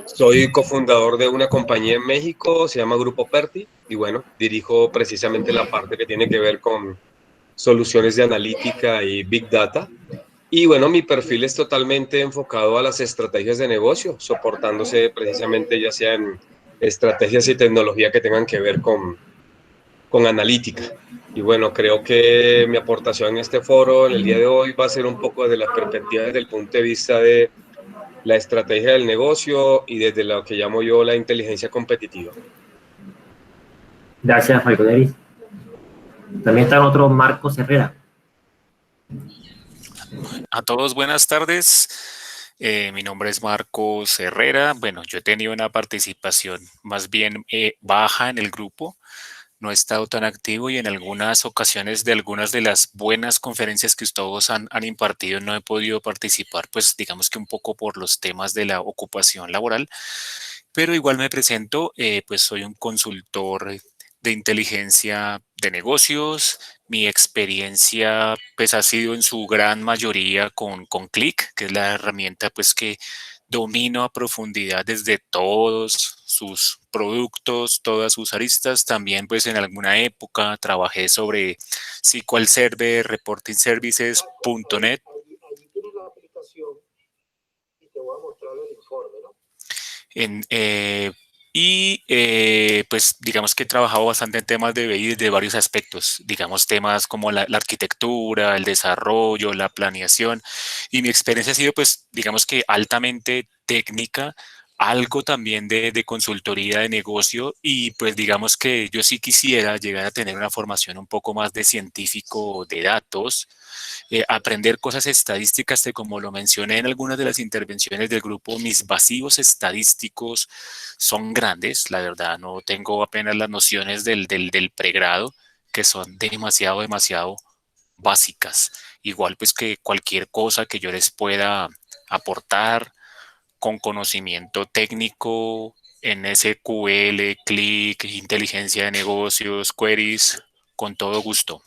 Soy cofundador de una compañía en México, se llama Grupo Perti, y bueno, dirijo precisamente la parte que tiene que ver con soluciones de analítica y Big Data. Y bueno, mi perfil es totalmente enfocado a las estrategias de negocio, soportándose precisamente ya sea en estrategias y tecnología que tengan que ver con analítica. Y bueno, creo que mi aportación en este foro en el día de hoy va a ser un poco desde la perspectiva, desde el punto de vista de la estrategia del negocio y desde lo que llamo yo la inteligencia competitiva. Gracias, Marco Deris. También está otro Marcos Herrera. A todos, buenas tardes. Mi nombre es Marcos Herrera. Bueno, yo he tenido una participación más bien baja en el grupo. No he estado tan activo y en algunas ocasiones de algunas de las buenas conferencias que ustedes han impartido no he podido participar, pues digamos que un poco por los temas de la ocupación laboral, pero igual me presento, pues soy un consultor de inteligencia de negocios. Mi experiencia pues ha sido en su gran mayoría con Click, que es la herramienta pues que domino a profundidad desde todos sus productos, todas sus aristas. También pues en alguna época trabajé sobre SQL Server, Reporting Services, .NET. En, pues digamos que he trabajado bastante en temas de BI de varios aspectos, digamos temas como la arquitectura, el desarrollo, la planeación, y mi experiencia ha sido pues digamos que altamente técnica, algo también de consultoría de negocio, y pues digamos que yo sí quisiera llegar a tener una formación un poco más de científico de datos, aprender cosas estadísticas, que como lo mencioné en algunas de las intervenciones del grupo, mis vacíos estadísticos son grandes, la verdad, no tengo apenas las nociones del pregrado, que son demasiado básicas. Igual pues que cualquier cosa que yo les pueda aportar con conocimiento técnico en SQL, Click, inteligencia de negocios, queries, con todo gusto.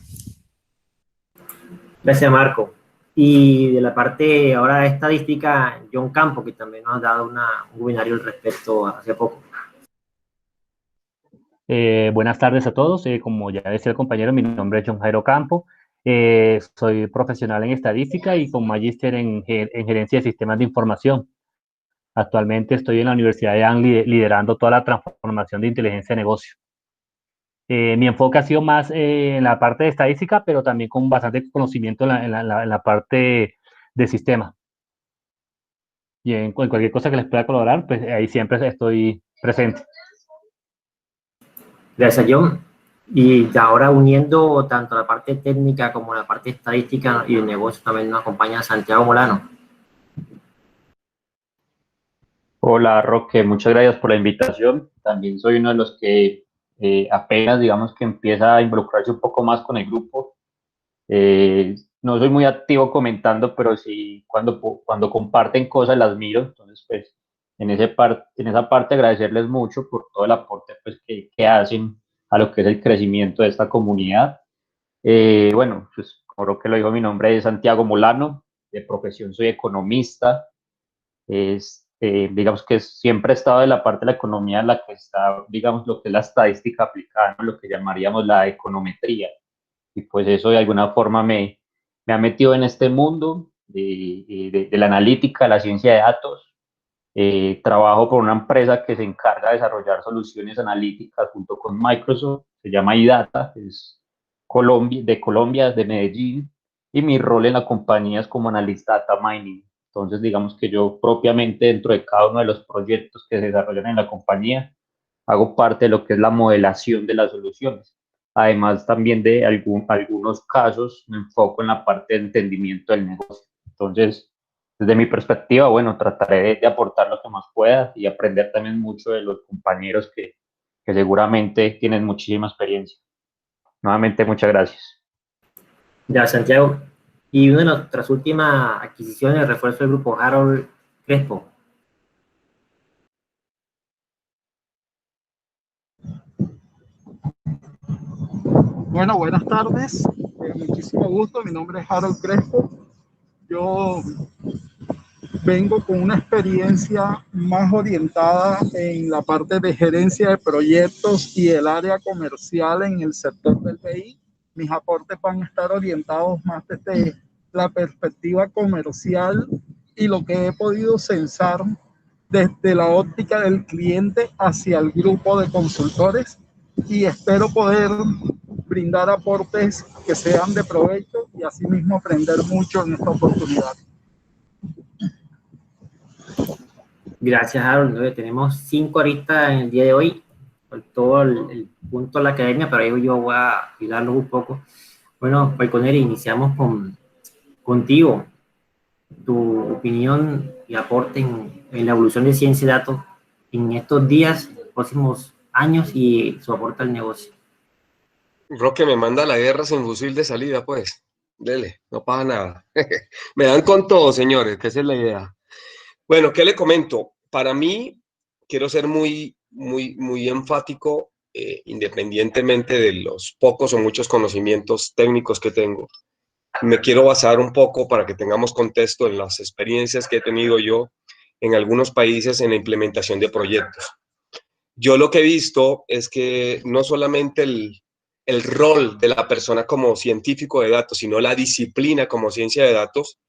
Gracias, Marco. Y de la parte ahora de estadística, John Campo, que también nos ha dado un webinario al respecto hace poco. Buenas tardes a todos. Como ya decía el compañero, mi nombre es John Jairo Campo. Soy profesional en estadística y con magíster en gerencia de sistemas de información. Actualmente estoy en la Universidad de Ang liderando toda la transformación de inteligencia de negocio. Mi enfoque ha sido más en la parte de estadística, pero también con bastante conocimiento en la parte de sistema. Y en cualquier cosa que les pueda colaborar, pues ahí siempre estoy presente. Gracias, John. Y ahora uniendo tanto la parte técnica como la parte estadística y el negocio, también nos acompaña Santiago Molano. Hola Roque, muchas gracias por la invitación. También soy uno de los que apenas, digamos que empieza a involucrarse un poco más con el grupo. No soy muy activo comentando, pero sí cuando comparten cosas las miro. Entonces, pues en esa parte agradecerles mucho por todo el aporte pues, que hacen a lo que es el crecimiento de esta comunidad. Bueno, pues como Roque lo dijo, mi nombre es Santiago Molano, de profesión soy economista. Digamos que siempre he estado en la parte de la economía en la que está, digamos, lo que es la estadística aplicada, ¿no? Lo que llamaríamos la econometría. Y pues eso de alguna forma me ha metido en este mundo de la analítica, la ciencia de datos. Trabajo por una empresa que se encarga de desarrollar soluciones analíticas junto con Microsoft, se llama iData, es de Colombia, de Medellín, y mi rol en la compañía es como analista data mining. Entonces, digamos que yo propiamente dentro de cada uno de los proyectos que se desarrollan en la compañía, hago parte de lo que es la modelación de las soluciones. Además, también de algunos casos me enfoco en la parte de entendimiento del negocio. Entonces, desde mi perspectiva, bueno, trataré de aportar lo que más pueda y aprender también mucho de los compañeros que seguramente tienen muchísima experiencia. Nuevamente, muchas gracias. Ya, Santiago. Y una de nuestras últimas adquisiciones, refuerzo del grupo Harold Crespo. Bueno, buenas tardes. Muchísimo gusto. Mi nombre es Harold Crespo. Yo vengo con una experiencia más orientada en la parte de gerencia de proyectos y el área comercial en el sector del BI. Mis aportes van a estar orientados más desde la perspectiva comercial y lo que he podido censar desde la óptica del cliente hacia el grupo de consultores, y espero poder brindar aportes que sean de provecho y asimismo aprender mucho en esta oportunidad. Gracias, Harold. Tenemos 5 aristas en el día de hoy, por todo el punto de la academia, pero ahí yo voy a ayudarlos un poco. Bueno, Falconeri, iniciamos contigo. Tu opinión y aporte en la evolución de ciencia y datos en estos días, próximos años, y su aporte al negocio. Roque me manda a la guerra sin fusil de salida, pues. Dele, no pasa nada. Me dan con todo, señores, que esa es la idea. Bueno, ¿qué le comento? Para mí, quiero ser muy enfático, independientemente de los pocos o muchos conocimientos técnicos que tengo. Me quiero basar un poco para que tengamos contexto en las experiencias que he tenido yo en algunos países en la implementación de proyectos. Yo lo que he visto es que no solamente el rol de la persona como científico de datos, sino la disciplina como ciencia de datos,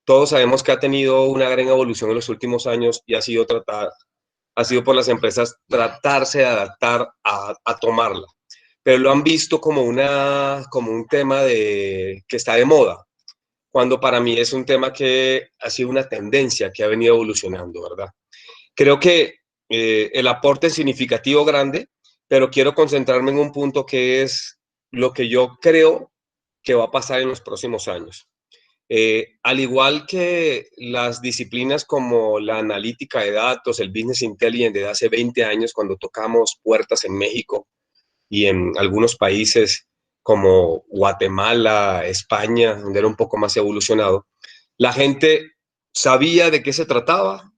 todos sabemos que ha tenido una gran evolución en los últimos años y ha sido por las empresas tratarse de adaptar a tomarla. Pero lo han visto como un tema que está de moda, cuando para mí es un tema que ha sido una tendencia que ha venido evolucionando, ¿verdad? Creo que el aporte es significativo, grande, pero quiero concentrarme en un punto que es lo que yo creo que va a pasar en los próximos años. Al igual que las disciplinas como la analítica de datos, el business intelligence de hace 20 años, cuando tocamos puertas en México y en algunos países como Guatemala, España, donde era un poco más evolucionado, la gente sabía de qué se trataba,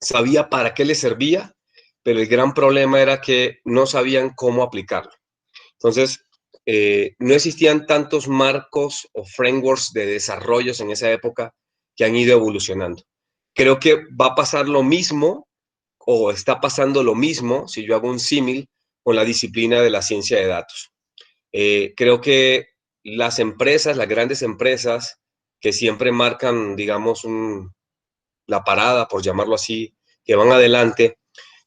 sabía para qué le servía, pero el gran problema era que no sabían cómo aplicarlo. Entonces, no existían tantos marcos o frameworks de desarrollos en esa época que han ido evolucionando. Creo que va a pasar lo mismo, o está pasando lo mismo, si yo hago un símil, con la disciplina de la ciencia de datos. Creo que las empresas, las grandes empresas, que siempre marcan, digamos, la parada, por llamarlo así, que van adelante,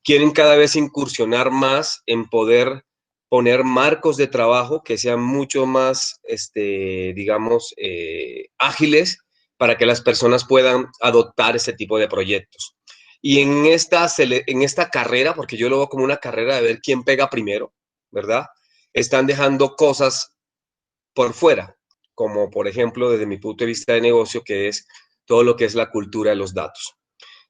quieren cada vez incursionar más en poder poner marcos de trabajo que sean mucho más, digamos, ágiles para que las personas puedan adoptar ese tipo de proyectos. Y en esta carrera, porque yo lo veo como una carrera de ver quién pega primero, ¿verdad? Están dejando cosas por fuera, como por ejemplo, desde mi punto de vista de negocio, que es todo lo que es la cultura de los datos.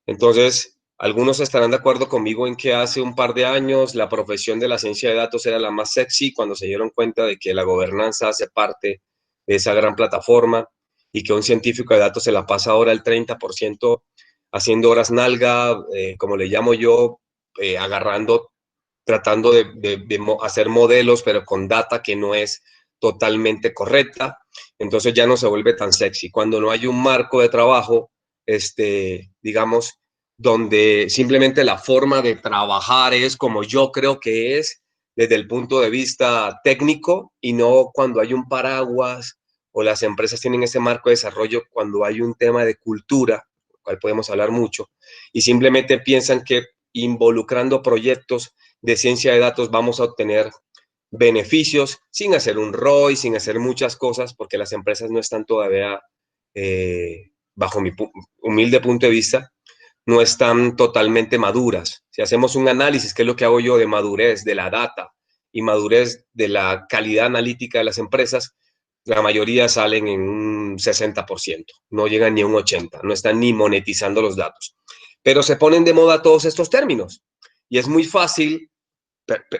Entonces, algunos estarán de acuerdo conmigo en que hace un par de años la profesión de la ciencia de datos era la más sexy, cuando se dieron cuenta de que la gobernanza hace parte de esa gran plataforma y que un científico de datos se la pasa ahora el 30% haciendo horas nalga, como le llamo yo, tratando de hacer modelos, pero con data que no es totalmente correcta. Entonces ya no se vuelve tan sexy. Cuando no hay un marco de trabajo, digamos, donde simplemente la forma de trabajar es como yo creo que es desde el punto de vista técnico, y no cuando hay un paraguas o las empresas tienen ese marco de desarrollo cuando hay un tema de cultura, del cual podemos hablar mucho, y simplemente piensan que involucrando proyectos de ciencia de datos vamos a obtener beneficios sin hacer un ROI, sin hacer muchas cosas, porque las empresas no están todavía, bajo mi humilde punto de vista, no están totalmente maduras. Si hacemos un análisis, que es lo que hago yo, de madurez de la data y madurez de la calidad analítica de las empresas, la mayoría salen en un 60%, no llegan ni a un 80%, no están ni monetizando los datos. Pero se ponen de moda todos estos términos y es muy fácil,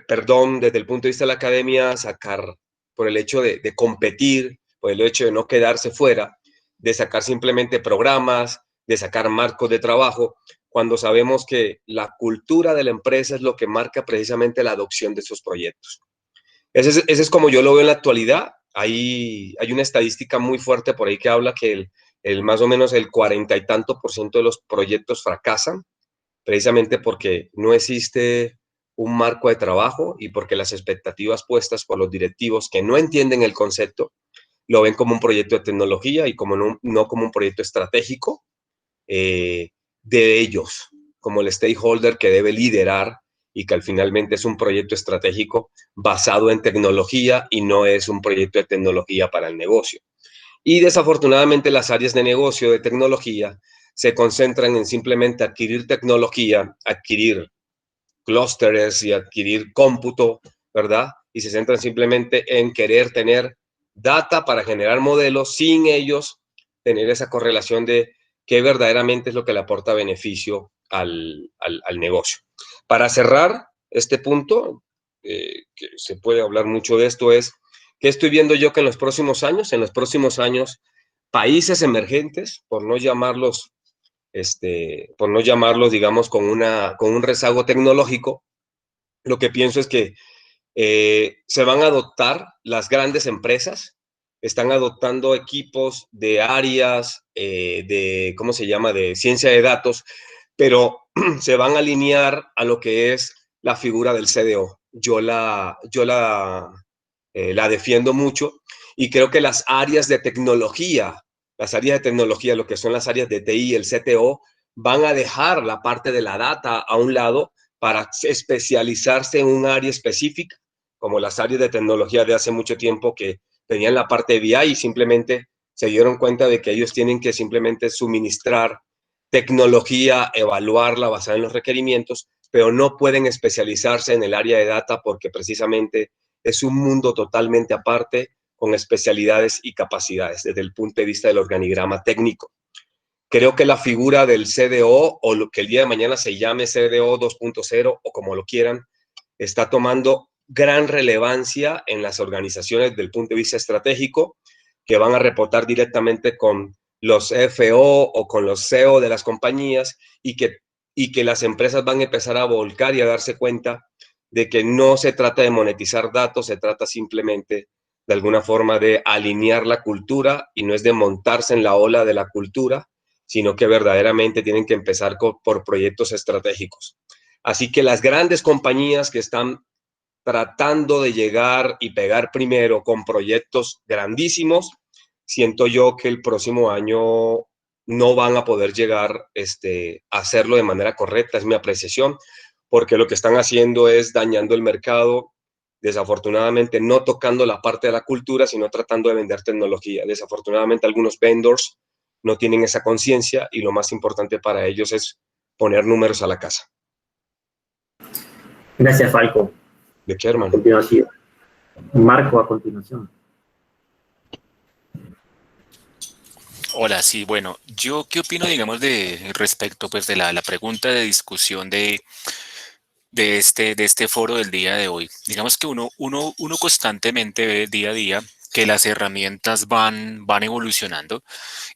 perdón, desde el punto de vista de la academia, sacar, por el hecho de competir, por el hecho de no quedarse fuera, de sacar simplemente programas, de sacar marcos de trabajo, cuando sabemos que la cultura de la empresa es lo que marca precisamente la adopción de esos proyectos. Ese es como yo lo veo en la actualidad. Hay una estadística muy fuerte por ahí que habla que más o menos el 40 y tanto % de los proyectos fracasan, precisamente porque no existe un marco de trabajo y porque las expectativas puestas por los directivos que no entienden el concepto lo ven como un proyecto de tecnología y como no como un proyecto estratégico de ellos, como el stakeholder que debe liderar y que al finalmente es un proyecto estratégico basado en tecnología y no es un proyecto de tecnología para el negocio. Y desafortunadamente las áreas de negocio de tecnología se concentran en simplemente adquirir tecnología, adquirir clústeres y adquirir cómputo, ¿verdad? Y se centran simplemente en querer tener data para generar modelos sin ellos tener esa correlación de qué verdaderamente es lo que le aporta beneficio al negocio. Para cerrar este punto, que se puede hablar mucho de esto, es que estoy viendo yo que en los próximos años, países emergentes, por no llamarlos, digamos, con un rezago tecnológico, lo que pienso es que se van a adoptar las grandes empresas, están adoptando equipos de áreas ¿cómo se llama?, de ciencia de datos, pero se van a alinear a lo que es la figura del CDO. Yo la defiendo mucho y creo que las áreas de tecnología, lo que son las áreas de TI, el CTO, van a dejar la parte de la data a un lado para especializarse en un área específica, como las áreas de tecnología de hace mucho tiempo que tenían la parte de BI y simplemente se dieron cuenta de que ellos tienen que simplemente suministrar tecnología, evaluarla basada en los requerimientos, pero no pueden especializarse en el área de data porque precisamente es un mundo totalmente aparte con especialidades y capacidades desde el punto de vista del organigrama técnico. Creo que la figura del CDO o lo que el día de mañana se llame CDO 2.0 o como lo quieran, está tomando gran relevancia en las organizaciones del punto de vista estratégico, que van a reportar directamente con los FO o con los CEO de las compañías y que las empresas van a empezar a volcar y a darse cuenta de que no se trata de monetizar datos, se trata simplemente de alguna forma de alinear la cultura y no es de montarse en la ola de la cultura, sino que verdaderamente tienen que empezar por proyectos estratégicos. Así que las grandes compañías que están tratando de llegar y pegar primero con proyectos grandísimos, siento yo que el próximo año no van a poder llegar a hacerlo de manera correcta, es mi apreciación, porque lo que están haciendo es dañando el mercado, desafortunadamente no tocando la parte de la cultura, sino tratando de vender tecnología. Desafortunadamente algunos vendors no tienen esa conciencia y lo más importante para ellos es poner números a la casa. Gracias, Falco. ¿De qué, hermano? A continuación, Marco, a continuación. Hola, sí, bueno, yo qué opino, digamos, de respecto pues de la pregunta de discusión de este foro del día de hoy. Digamos que uno constantemente ve día a día que las herramientas van evolucionando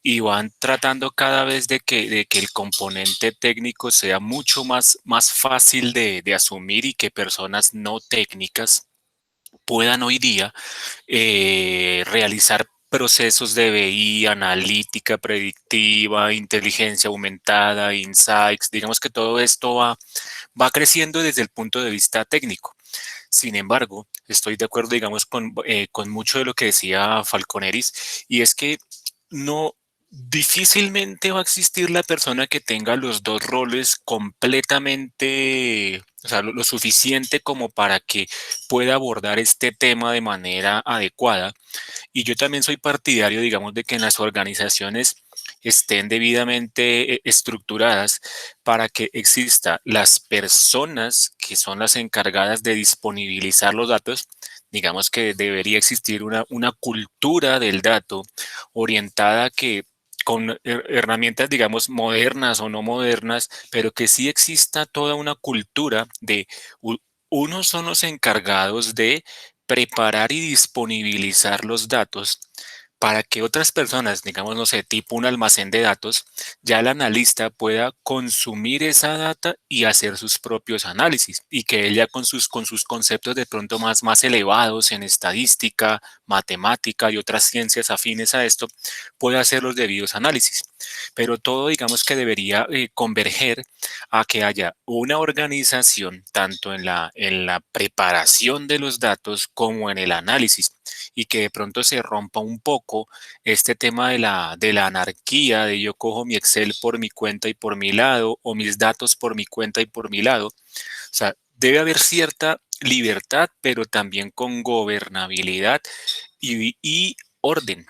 y van tratando cada vez de que el componente técnico sea mucho más fácil de asumir y que personas no técnicas puedan hoy día realizar procesos de BI, analítica predictiva, inteligencia aumentada, insights. Digamos que todo esto va creciendo desde el punto de vista técnico. Sin embargo, estoy de acuerdo, digamos, con mucho de lo que decía Falconeris, y es que no difícilmente va a existir la persona que tenga los dos roles completamente, o sea, lo suficiente como para que pueda abordar este tema de manera adecuada. Y yo también soy partidario, digamos, de que en las organizaciones estén debidamente estructuradas para que exista las personas que son las encargadas de disponibilizar los datos. Digamos que debería existir una cultura del dato orientada que con herramientas, digamos, modernas o no modernas, pero que sí exista toda una cultura de unos son los encargados de preparar y disponibilizar los datos para que otras personas, digamos, no sé, tipo un almacén de datos, ya el analista pueda consumir esa data y hacer sus propios análisis y que él ya con sus conceptos de pronto más elevados en estadística, matemática y otras ciencias afines a esto, pueda hacer los debidos análisis. Pero todo, digamos que debería converger a que haya una organización tanto en la preparación de los datos como en el análisis y que de pronto se rompa un poco este tema de la anarquía, de yo cojo mi Excel por mi cuenta y por mi lado, o mis datos por mi cuenta y por mi lado. O sea, debe haber cierta libertad, pero también con gobernabilidad y orden.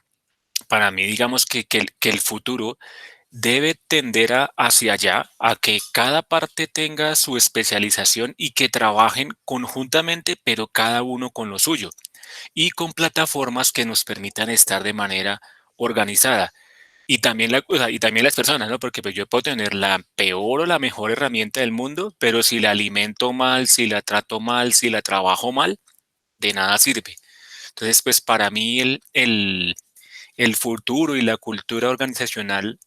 Para mí, digamos que el futuro debe tender hacia allá, a que cada parte tenga su especialización y que trabajen conjuntamente, pero cada uno con lo suyo y con plataformas que nos permitan estar de manera organizada. Y también, o sea, y también las personas, ¿no? Porque pues yo puedo tener la peor o la mejor herramienta del mundo, pero si la alimento mal, si la trato mal, si la trabajo mal, de nada sirve. Entonces, pues para mí el futuro y la cultura organizacional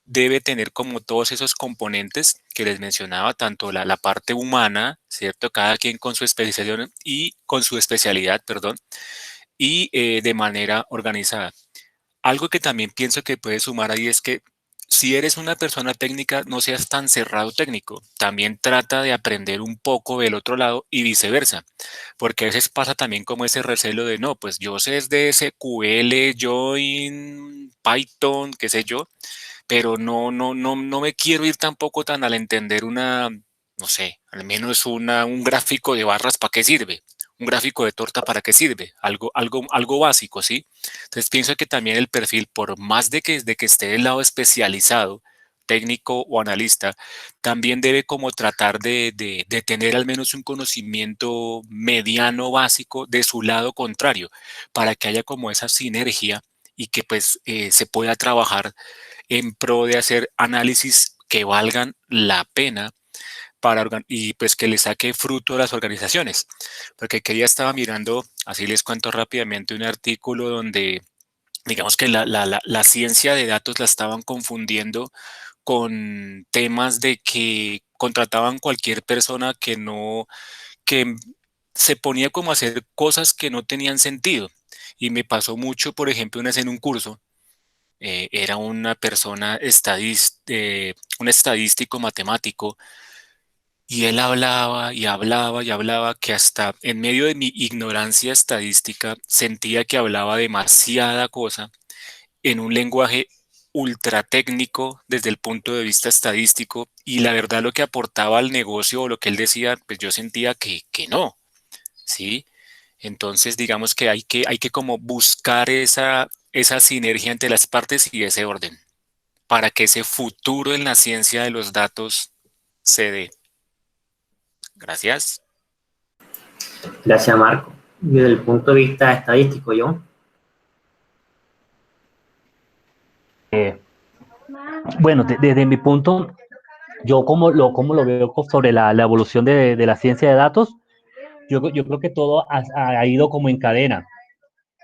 debe tener como todos esos componentes que les mencionaba, tanto la parte humana, ¿cierto? Cada quien con su especialización y con su especialidad, perdón, y de manera organizada. Algo que también pienso que puede sumar ahí es que si eres una persona técnica, no seas tan cerrado técnico. También trata de aprender un poco del otro lado y viceversa, porque a veces pasa también como ese recelo de, no, pues yo sé es de SQL, Join, Python, qué sé yo, pero no me quiero ir tampoco tan al entender no sé, al menos un gráfico de barras, ¿para qué sirve? Un gráfico de torta, ¿para qué sirve? Algo básico, ¿sí? Entonces pienso que también el perfil, por más de que esté del lado especializado, técnico o analista, también debe como tratar de tener al menos un conocimiento mediano básico de su lado contrario, para que haya como esa sinergia y que pues se pueda trabajar en pro de hacer análisis que valgan la pena y pues que le saque fruto a las organizaciones. Porque que ya estaba mirando, así les cuento rápidamente, un artículo donde digamos que la ciencia de datos la estaban confundiendo con temas de que contrataban cualquier persona que se ponía como a hacer cosas que no tenían sentido. Y me pasó mucho, por ejemplo, una vez en un curso, era una persona un estadístico matemático, y él hablaba y hablaba y hablaba que hasta en medio de mi ignorancia estadística sentía que hablaba demasiada cosa en un lenguaje ultra técnico desde el punto de vista estadístico, y la verdad lo que aportaba al negocio o lo que él decía, pues yo sentía que no, ¿sí? Entonces, digamos que hay que como buscar esa sinergia entre las partes y ese orden para que ese futuro en la ciencia de los datos se dé. Gracias. Gracias, Marco. Desde el punto de vista estadístico, John. Bueno, desde mi punto, yo como lo veo sobre la evolución de la ciencia de datos, yo creo que todo ha ido como en cadena.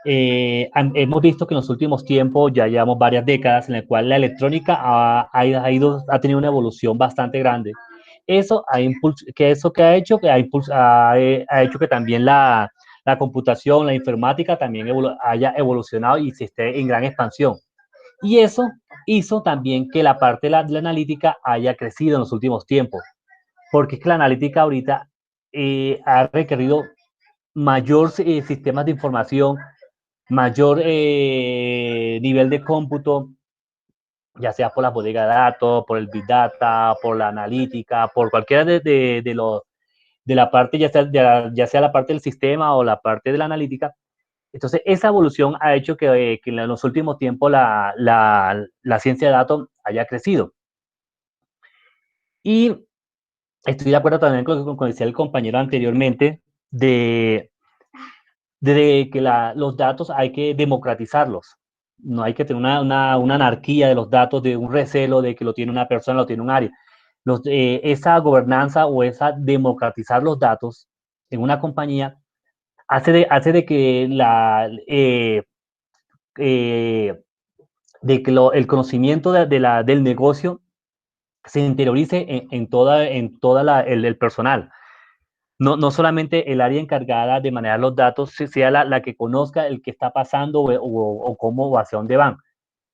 Hemos visto que en los últimos tiempos, ya llevamos varias décadas, en la cual la electrónica ha tenido una evolución bastante grande. Eso que ha hecho, ha hecho que también la computación, la informática también haya evolucionado y se esté en gran expansión. Y eso hizo también que la parte de la analítica haya crecido en los últimos tiempos, porque es que la analítica ahorita ha requerido mayor sistemas de información, mayor nivel de cómputo, ya sea por la bodega de datos, por el Big Data, por la analítica, por cualquiera de la parte, ya sea la parte del sistema o la parte de la analítica. Entonces, esa evolución ha hecho que en los últimos tiempos la ciencia de datos haya crecido. Y estoy de acuerdo también con lo que decía el compañero anteriormente, de que los datos hay que democratizarlos. No hay que tener una anarquía de los datos, de un recelo de que lo tiene una persona, lo tiene un área. Esa gobernanza o esa democratizar los datos en una compañía hace de que de que el conocimiento del negocio se interiorice en toda el personal. No solamente el área encargada de manejar los datos sea la que conozca el que está pasando o cómo o hacia dónde van.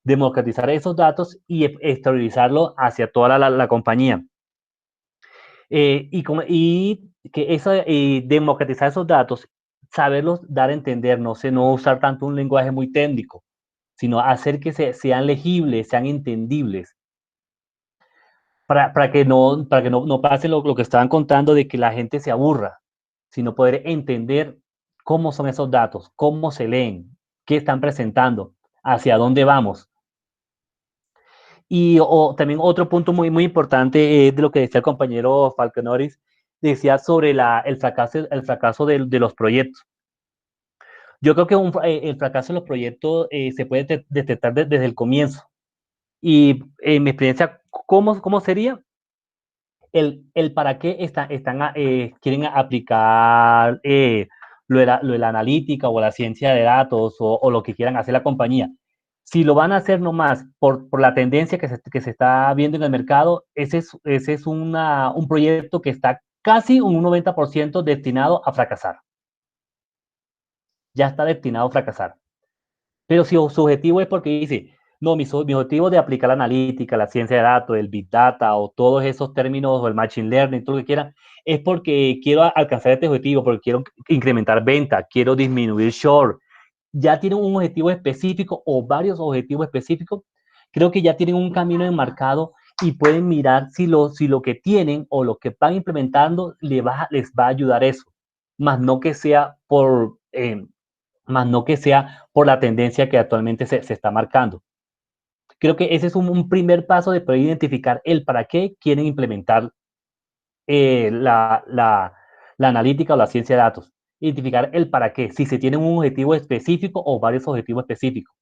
Democratizar esos datos y exteriorizarlo hacia toda la compañía. Y que democratizar esos datos, saberlos dar a entender, no usar tanto un lenguaje muy técnico, sino hacer que sean legibles, sean entendibles, para que no pase lo que estaban contando de que la gente se aburra, sino poder entender cómo son esos datos, cómo se leen, qué están presentando, hacia dónde vamos. Y también otro punto muy importante de lo que decía el compañero Falconoris, decía sobre el fracaso de los proyectos. Yo creo que el fracaso de los proyectos se puede detectar desde el comienzo. Y en mi experiencia, ¿cómo sería? El para qué quieren aplicar lo de la analítica o la ciencia de datos o lo que quieran hacer la compañía. Si lo van a hacer nomás por la tendencia que se está viendo en el mercado, ese es un proyecto que está casi un 90% destinado a fracasar. Ya está destinado a fracasar. Pero si su objetivo es porque dice, no, mi objetivo de aplicar la analítica, la ciencia de datos, el big data o todos esos términos o el machine learning, todo lo que quieran, es porque quiero alcanzar este objetivo, porque quiero incrementar venta, quiero disminuir short. Ya tienen un objetivo específico o varios objetivos específicos, creo que ya tienen un camino enmarcado y pueden mirar si lo que tienen o lo que van implementando les va a ayudar eso, más no que sea por la tendencia que actualmente se está marcando. Creo que ese es un primer paso de poder identificar el para qué quieren implementar la analítica o la ciencia de datos. Identificar el para qué, si se tiene un objetivo específico o varios objetivos específicos,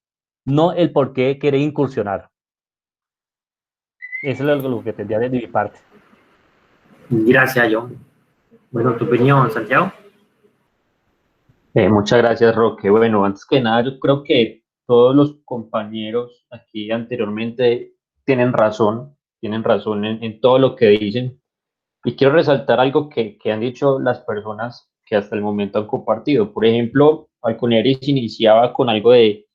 no el por qué quieren incursionar. Eso es lo que tendría de mi parte. Gracias, John. Bueno, tu opinión, Santiago. Muchas gracias, Roque. Bueno, antes que nada, yo creo que todos los compañeros aquí anteriormente tienen razón en todo lo que dicen. Y quiero resaltar algo que han dicho las personas que hasta el momento han compartido. Por ejemplo, Falconeris iniciaba con algo que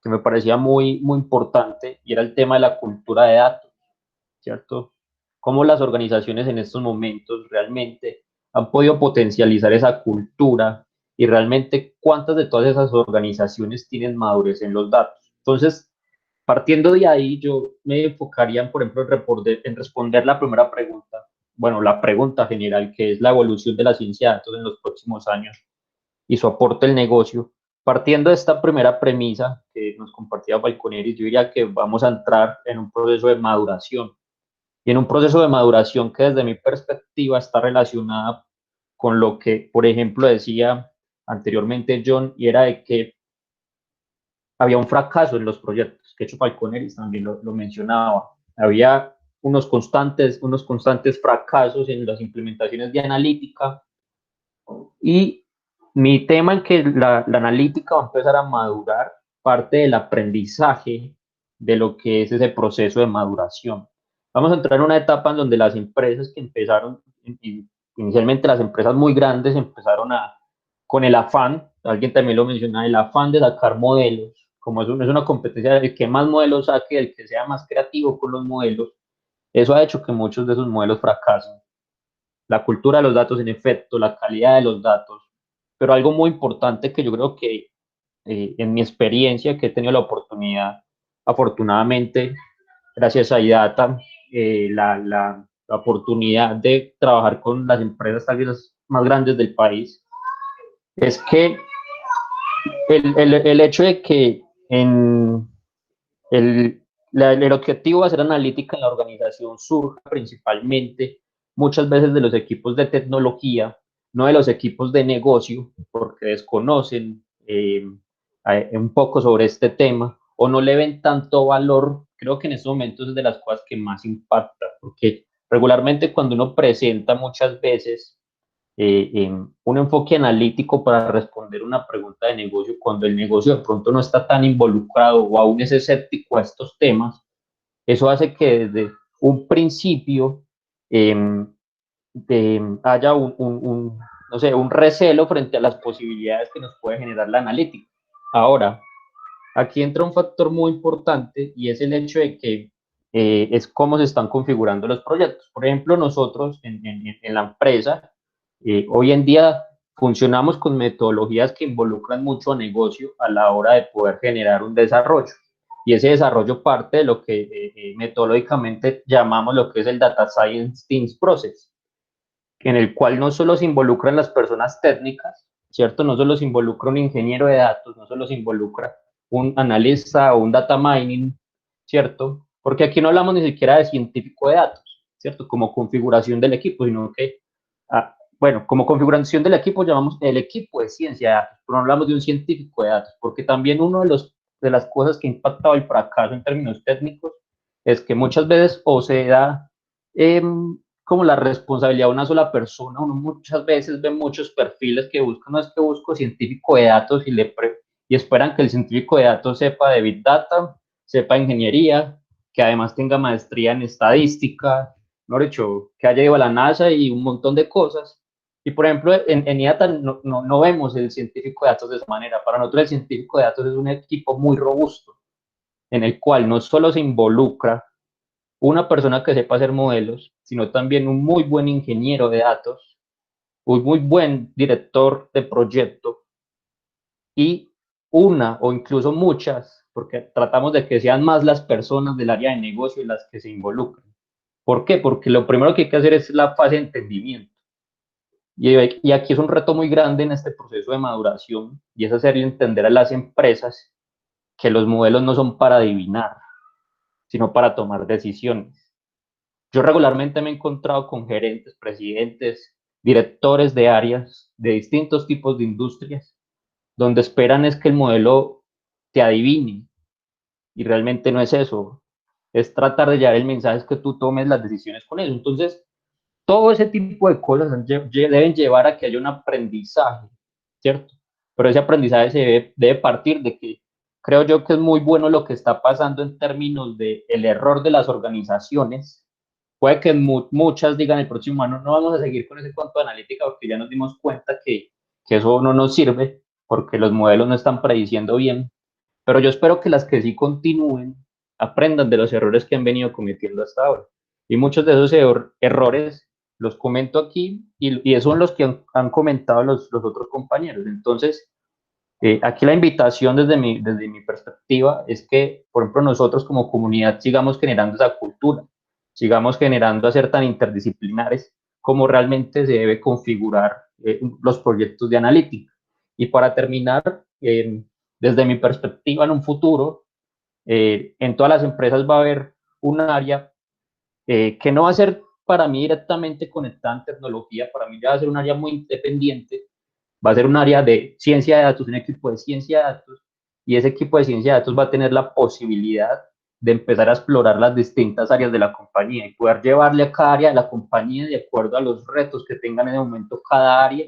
me parecía muy importante y era el tema de la cultura de datos, ¿cierto? Cómo las organizaciones en estos momentos realmente han podido potencializar esa cultura y realmente cuántas de todas esas organizaciones tienen madurez en los datos. Entonces, partiendo de ahí, yo me enfocaría, por ejemplo, en responder la primera pregunta, bueno, la pregunta general, que es la evolución de la ciencia de datos en los próximos años y su aporte al negocio. Partiendo de esta primera premisa que nos compartía Falconeris, yo diría que vamos a entrar en un proceso de maduración y en un proceso de maduración que desde mi perspectiva está relacionada con lo que, por ejemplo, decía anteriormente John, y era de que había un fracaso en los proyectos, que hecho Falconeris también lo mencionaba. Había unos constantes fracasos en las implementaciones de analítica y mi tema en que la analítica va a empezar a madurar parte del aprendizaje de lo que es ese proceso de maduración. Vamos a entrar en una etapa en donde las empresas que empezaron, inicialmente las empresas muy grandes empezaron con el afán, alguien también lo menciona, el afán de sacar modelos, como es una competencia del que más modelos saque, el que sea más creativo con los modelos, eso ha hecho que muchos de esos modelos fracasen. La cultura de los datos, en efecto, la calidad de los datos, pero algo muy importante que yo creo que en mi experiencia, que he tenido la oportunidad, afortunadamente, gracias a IDATA, la oportunidad de trabajar con las empresas tal vez las más grandes del país, es que el hecho de que el objetivo de hacer analítica en la organización surja principalmente muchas veces de los equipos de tecnología, no de los equipos de negocio, porque desconocen un poco sobre este tema o no le ven tanto valor. Creo que en estos momentos es de las cosas que más impacta, porque regularmente cuando uno presenta muchas veces un enfoque analítico para responder una pregunta de negocio cuando el negocio de pronto no está tan involucrado o aún es escéptico a estos temas. Eso hace que desde un principio eh, haya no sé, un recelo frente a las posibilidades que nos puede generar la analítica. Ahora, aquí entra un factor muy importante y es el hecho de que es cómo se están configurando los proyectos. Por ejemplo, nosotros en la empresa, hoy en día funcionamos con metodologías que involucran mucho a negocio a la hora de poder generar un desarrollo. Y ese desarrollo parte de lo que metodológicamente llamamos lo que es el Data Science Teams Process, en el cual no solo se involucran las personas técnicas, ¿cierto? No solo se involucra un ingeniero de datos, no solo se involucra un analista o un data mining, ¿cierto? Porque aquí no hablamos ni siquiera de científico de datos, ¿cierto? Como configuración del equipo, sino que, bueno, como configuración del equipo llamamos el equipo de ciencia de datos, pero no hablamos de un científico de datos, porque también uno de las cosas que ha impactado el fracaso en términos técnicos es que muchas veces o se da como la responsabilidad de una sola persona. Uno muchas veces ve muchos perfiles que buscan, no es que busco científico de datos y esperan que el científico de datos sepa de Big Data, sepa ingeniería, que además tenga maestría en estadística, no hecho, que haya ido a la NASA y un montón de cosas. Y por ejemplo, en IATA no vemos el científico de datos de esa manera. Para nosotros el científico de datos es un equipo muy robusto, en el cual no solo se involucra una persona que sepa hacer modelos, sino también un muy buen ingeniero de datos, un muy buen director de proyecto y una o incluso muchas, porque tratamos de que sean más las personas del área de negocio las que se involucran. ¿Por qué? Porque lo primero que hay que hacer es la fase de entendimiento. Y aquí es un reto muy grande en este proceso de maduración y es hacerle entender a las empresas que los modelos no son para adivinar, sino para tomar decisiones. Yo regularmente me he encontrado con gerentes, presidentes, directores de áreas de distintos tipos de industrias, donde esperan es que el modelo te adivine y realmente no es eso. Es tratar de llevar el mensaje es que tú tomes las decisiones con eso. Entonces, todo ese tipo de cosas deben llevar a que haya un aprendizaje, ¿cierto? Pero ese aprendizaje debe partir de que creo yo que es muy bueno lo que está pasando en términos de el error de las organizaciones. Puede que muchas digan el próximo año no vamos a seguir con ese cuento de analítica porque ya nos dimos cuenta que eso no nos sirve porque los modelos no están prediciendo bien, pero yo espero que las que sí continúen aprendan de los errores que han venido cometiendo hasta ahora. Y muchos de esos errores los comento aquí y son los que han comentado los otros compañeros. Entonces, aquí la invitación desde mi perspectiva es que, por ejemplo, nosotros como comunidad sigamos generando esa cultura, sigamos generando a ser tan interdisciplinares como realmente se debe configurar los proyectos de analítica. Y para terminar, desde mi perspectiva en un futuro, en todas las empresas va a haber un área que no va a ser para mí directamente conectada en tecnología, para mí ya va a ser un área muy independiente, va a ser un área de ciencia de datos, un equipo de ciencia de datos, y ese equipo de ciencia de datos va a tener la posibilidad de empezar a explorar las distintas áreas de la compañía y poder llevarle a cada área de la compañía, de acuerdo a los retos que tengan en el momento cada área,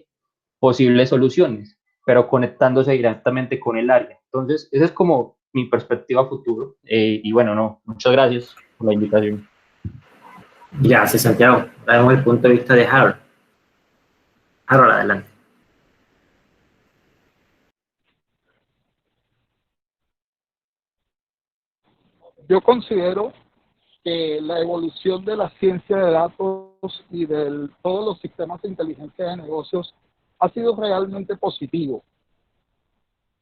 posibles soluciones, pero conectándose directamente con el área. Entonces, esa es como mi perspectiva futuro. Y bueno, no, muchas gracias por la invitación. Gracias, Santiago. Vemos el punto de vista de Harold. Harold, adelante. Yo considero que la evolución de la ciencia de datos y de todos los sistemas de inteligencia de negocios ha sido realmente positivo.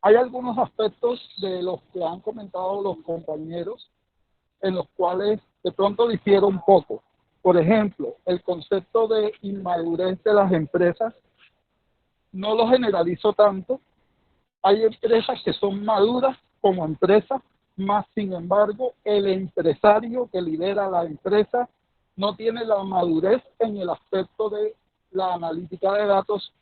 Hay algunos aspectos de los que han comentado los compañeros en los cuales de pronto difiero un poco. Por ejemplo, el concepto de inmadurez de las empresas no lo generalizo tanto. Hay empresas que son maduras como empresas, más sin embargo, el empresario que lidera la empresa no tiene la madurez en el aspecto de la analítica de datos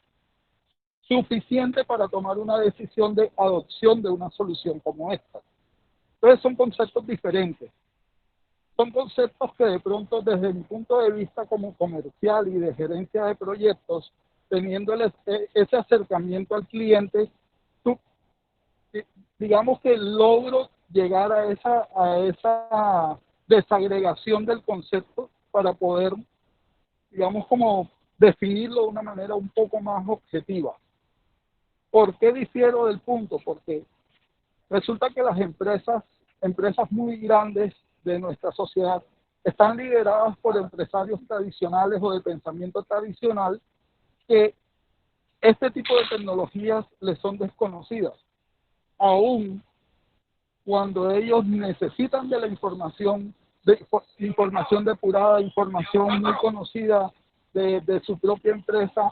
suficiente para tomar una decisión de adopción de una solución como esta. Entonces son conceptos diferentes. Son conceptos que de pronto desde mi punto de vista como comercial y de gerencia de proyectos teniendo ese acercamiento al cliente, digamos que logro llegar a esa desagregación del concepto para poder, digamos, como definirlo de una manera un poco más objetiva. ¿Por qué difiero del punto? Porque resulta que las empresas muy grandes de nuestra sociedad están lideradas por empresarios tradicionales o de pensamiento tradicional que este tipo de tecnologías les son desconocidas. Aún cuando ellos necesitan de la información depurada, información muy conocida de su propia empresa,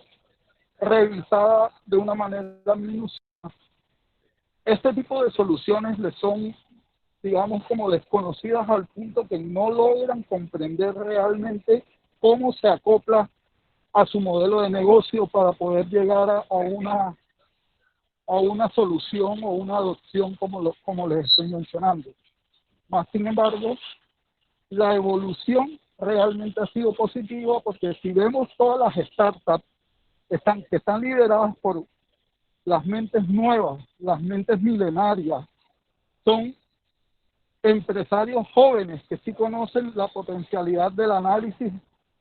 revisada de una manera minuciosa. Este tipo de soluciones les son, digamos, como desconocidas al punto que no logran comprender realmente cómo se acopla a su modelo de negocio para poder llegar a una solución o una adopción como les estoy mencionando. Más sin embargo, la evolución realmente ha sido positiva porque si vemos todas las startups que están lideradas por las mentes nuevas, las mentes milenarias, son empresarios jóvenes que sí conocen la potencialidad del análisis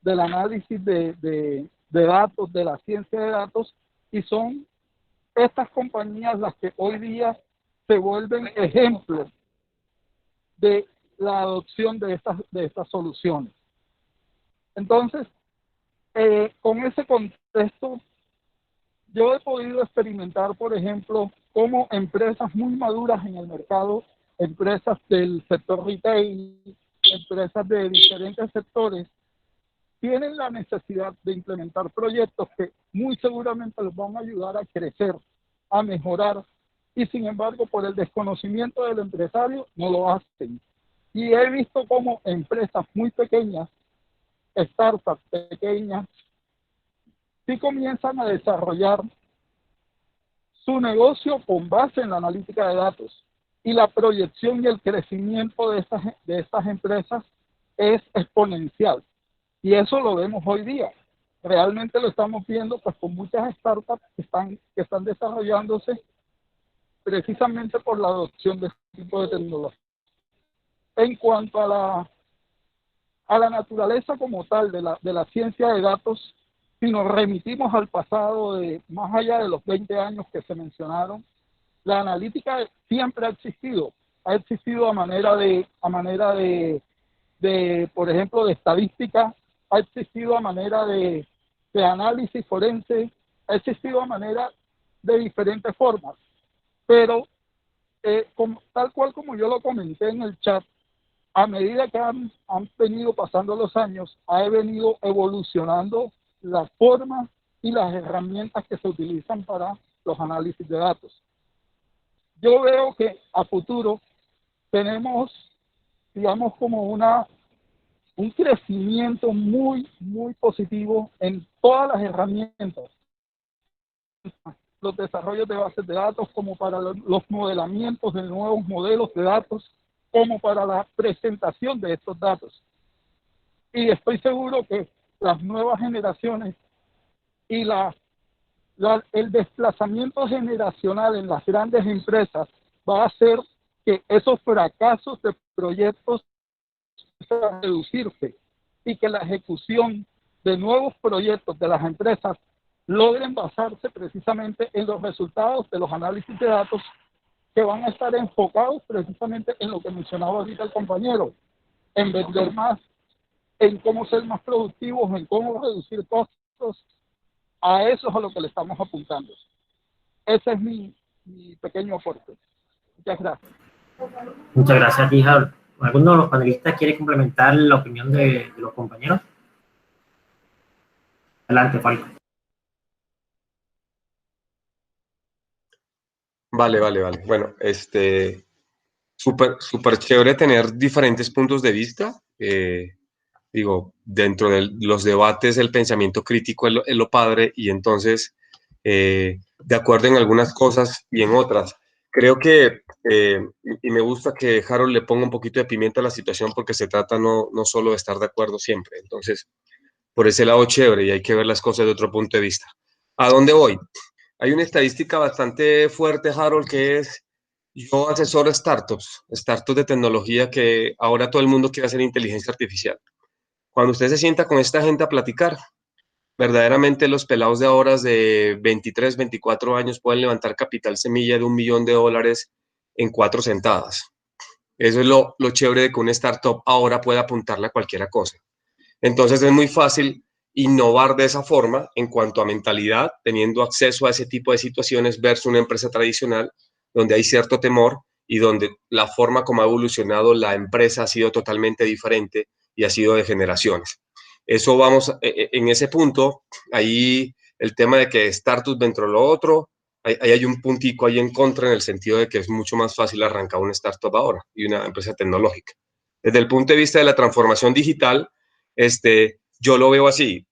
de datos, de la ciencia de datos, y son estas compañías las que hoy día se vuelven ejemplos de la adopción de estas soluciones. Entonces, con ese contexto, yo he podido experimentar, por ejemplo, cómo empresas muy maduras en el mercado, empresas del sector retail, empresas de diferentes sectores, tienen la necesidad de implementar proyectos que muy seguramente los van a ayudar a crecer, a mejorar, y sin embargo, por el desconocimiento del empresario, no lo hacen. Y he visto cómo empresas muy pequeñas, startups pequeñas, sí comienzan a desarrollar su negocio con base en la analítica de datos, y la proyección y el crecimiento de estas empresas es exponencial. Y eso lo vemos hoy día. Realmente lo estamos viendo pues con muchas startups que están desarrollándose precisamente por la adopción de este tipo de tecnología. En cuanto a la naturaleza como tal de la ciencia de datos, si nos remitimos al pasado de más allá de los 20 años que se mencionaron, la analítica siempre ha existido a manera de por ejemplo, de estadística, ha existido a manera de análisis forense, ha existido a manera de diferentes formas, pero tal cual como yo lo comenté en el chat, a medida que han venido pasando los años, ha venido evolucionando las formas y las herramientas que se utilizan para los análisis de datos. Yo veo que a futuro tenemos, digamos, como un crecimiento muy, muy positivo en todas las herramientas, los desarrollos de bases de datos, como para los modelamientos de nuevos modelos de datos, como para la presentación de estos datos. Y estoy seguro que las nuevas generaciones y el desplazamiento generacional en las grandes empresas va a hacer que esos fracasos de proyectos puedan reducirse y que la ejecución de nuevos proyectos de las empresas logren basarse precisamente en los resultados de los análisis de datos, que van a estar enfocados precisamente en lo que mencionaba ahorita el compañero, en vender más, en cómo ser más productivos, en cómo reducir costos. A eso es a lo que le estamos apuntando. Ese es mi pequeño aporte. Muchas gracias. Muchas gracias a ti, Harold. ¿Alguno de los panelistas quiere complementar la opinión de los compañeros? Adelante, Falco. Vale. Bueno, súper chévere tener diferentes puntos de vista. Digo, dentro de los debates, el pensamiento crítico es lo padre, y entonces, de acuerdo en algunas cosas y en otras. Creo que, y me gusta que Harold le ponga un poquito de pimienta a la situación, porque se trata no solo de estar de acuerdo siempre. Entonces, por ese lado, chévere, y hay que ver las cosas de otro punto de vista. ¿A dónde voy? Hay una estadística bastante fuerte, Harold, que es, yo asesoro startups de tecnología que ahora todo el mundo quiere hacer inteligencia artificial. Cuando usted se sienta con esta gente a platicar, verdaderamente los pelados de ahora de 23, 24 años pueden levantar capital semilla de $1 millón en 4 sentadas. Eso es lo chévere de que una startup ahora pueda apuntarle a cualquier cosa. Entonces es muy fácil innovar de esa forma en cuanto a mentalidad, teniendo acceso a ese tipo de situaciones versus una empresa tradicional donde hay cierto temor y donde la forma como ha evolucionado la empresa ha sido totalmente diferente y ha sido de generaciones. Eso vamos, en ese punto, ahí el tema de que startup dentro de lo otro, ahí hay un puntico ahí en contra en el sentido de que es mucho más fácil arrancar una startup ahora y una empresa tecnológica. Desde el punto de vista de la transformación digital, yo lo veo así.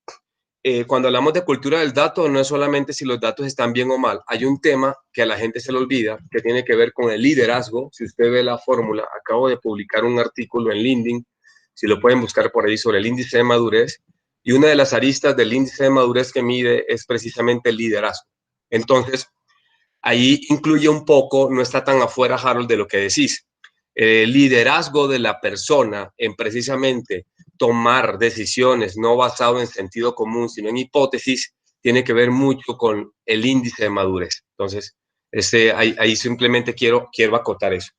Cuando hablamos de cultura del dato, no es solamente si los datos están bien o mal. Hay un tema que a la gente se le olvida, que tiene que ver con el liderazgo. Si usted ve la fórmula, acabo de publicar un artículo en LinkedIn, si lo pueden buscar por ahí, sobre el índice de madurez. Y una de las aristas del índice de madurez que mide es precisamente el liderazgo. Entonces, ahí incluye un poco, no está tan afuera, Harold, de lo que decís. El liderazgo de la persona en precisamente tomar decisiones no basado en sentido común, sino en hipótesis, tiene que ver mucho con el índice de madurez. Entonces, ahí simplemente quiero acotar eso.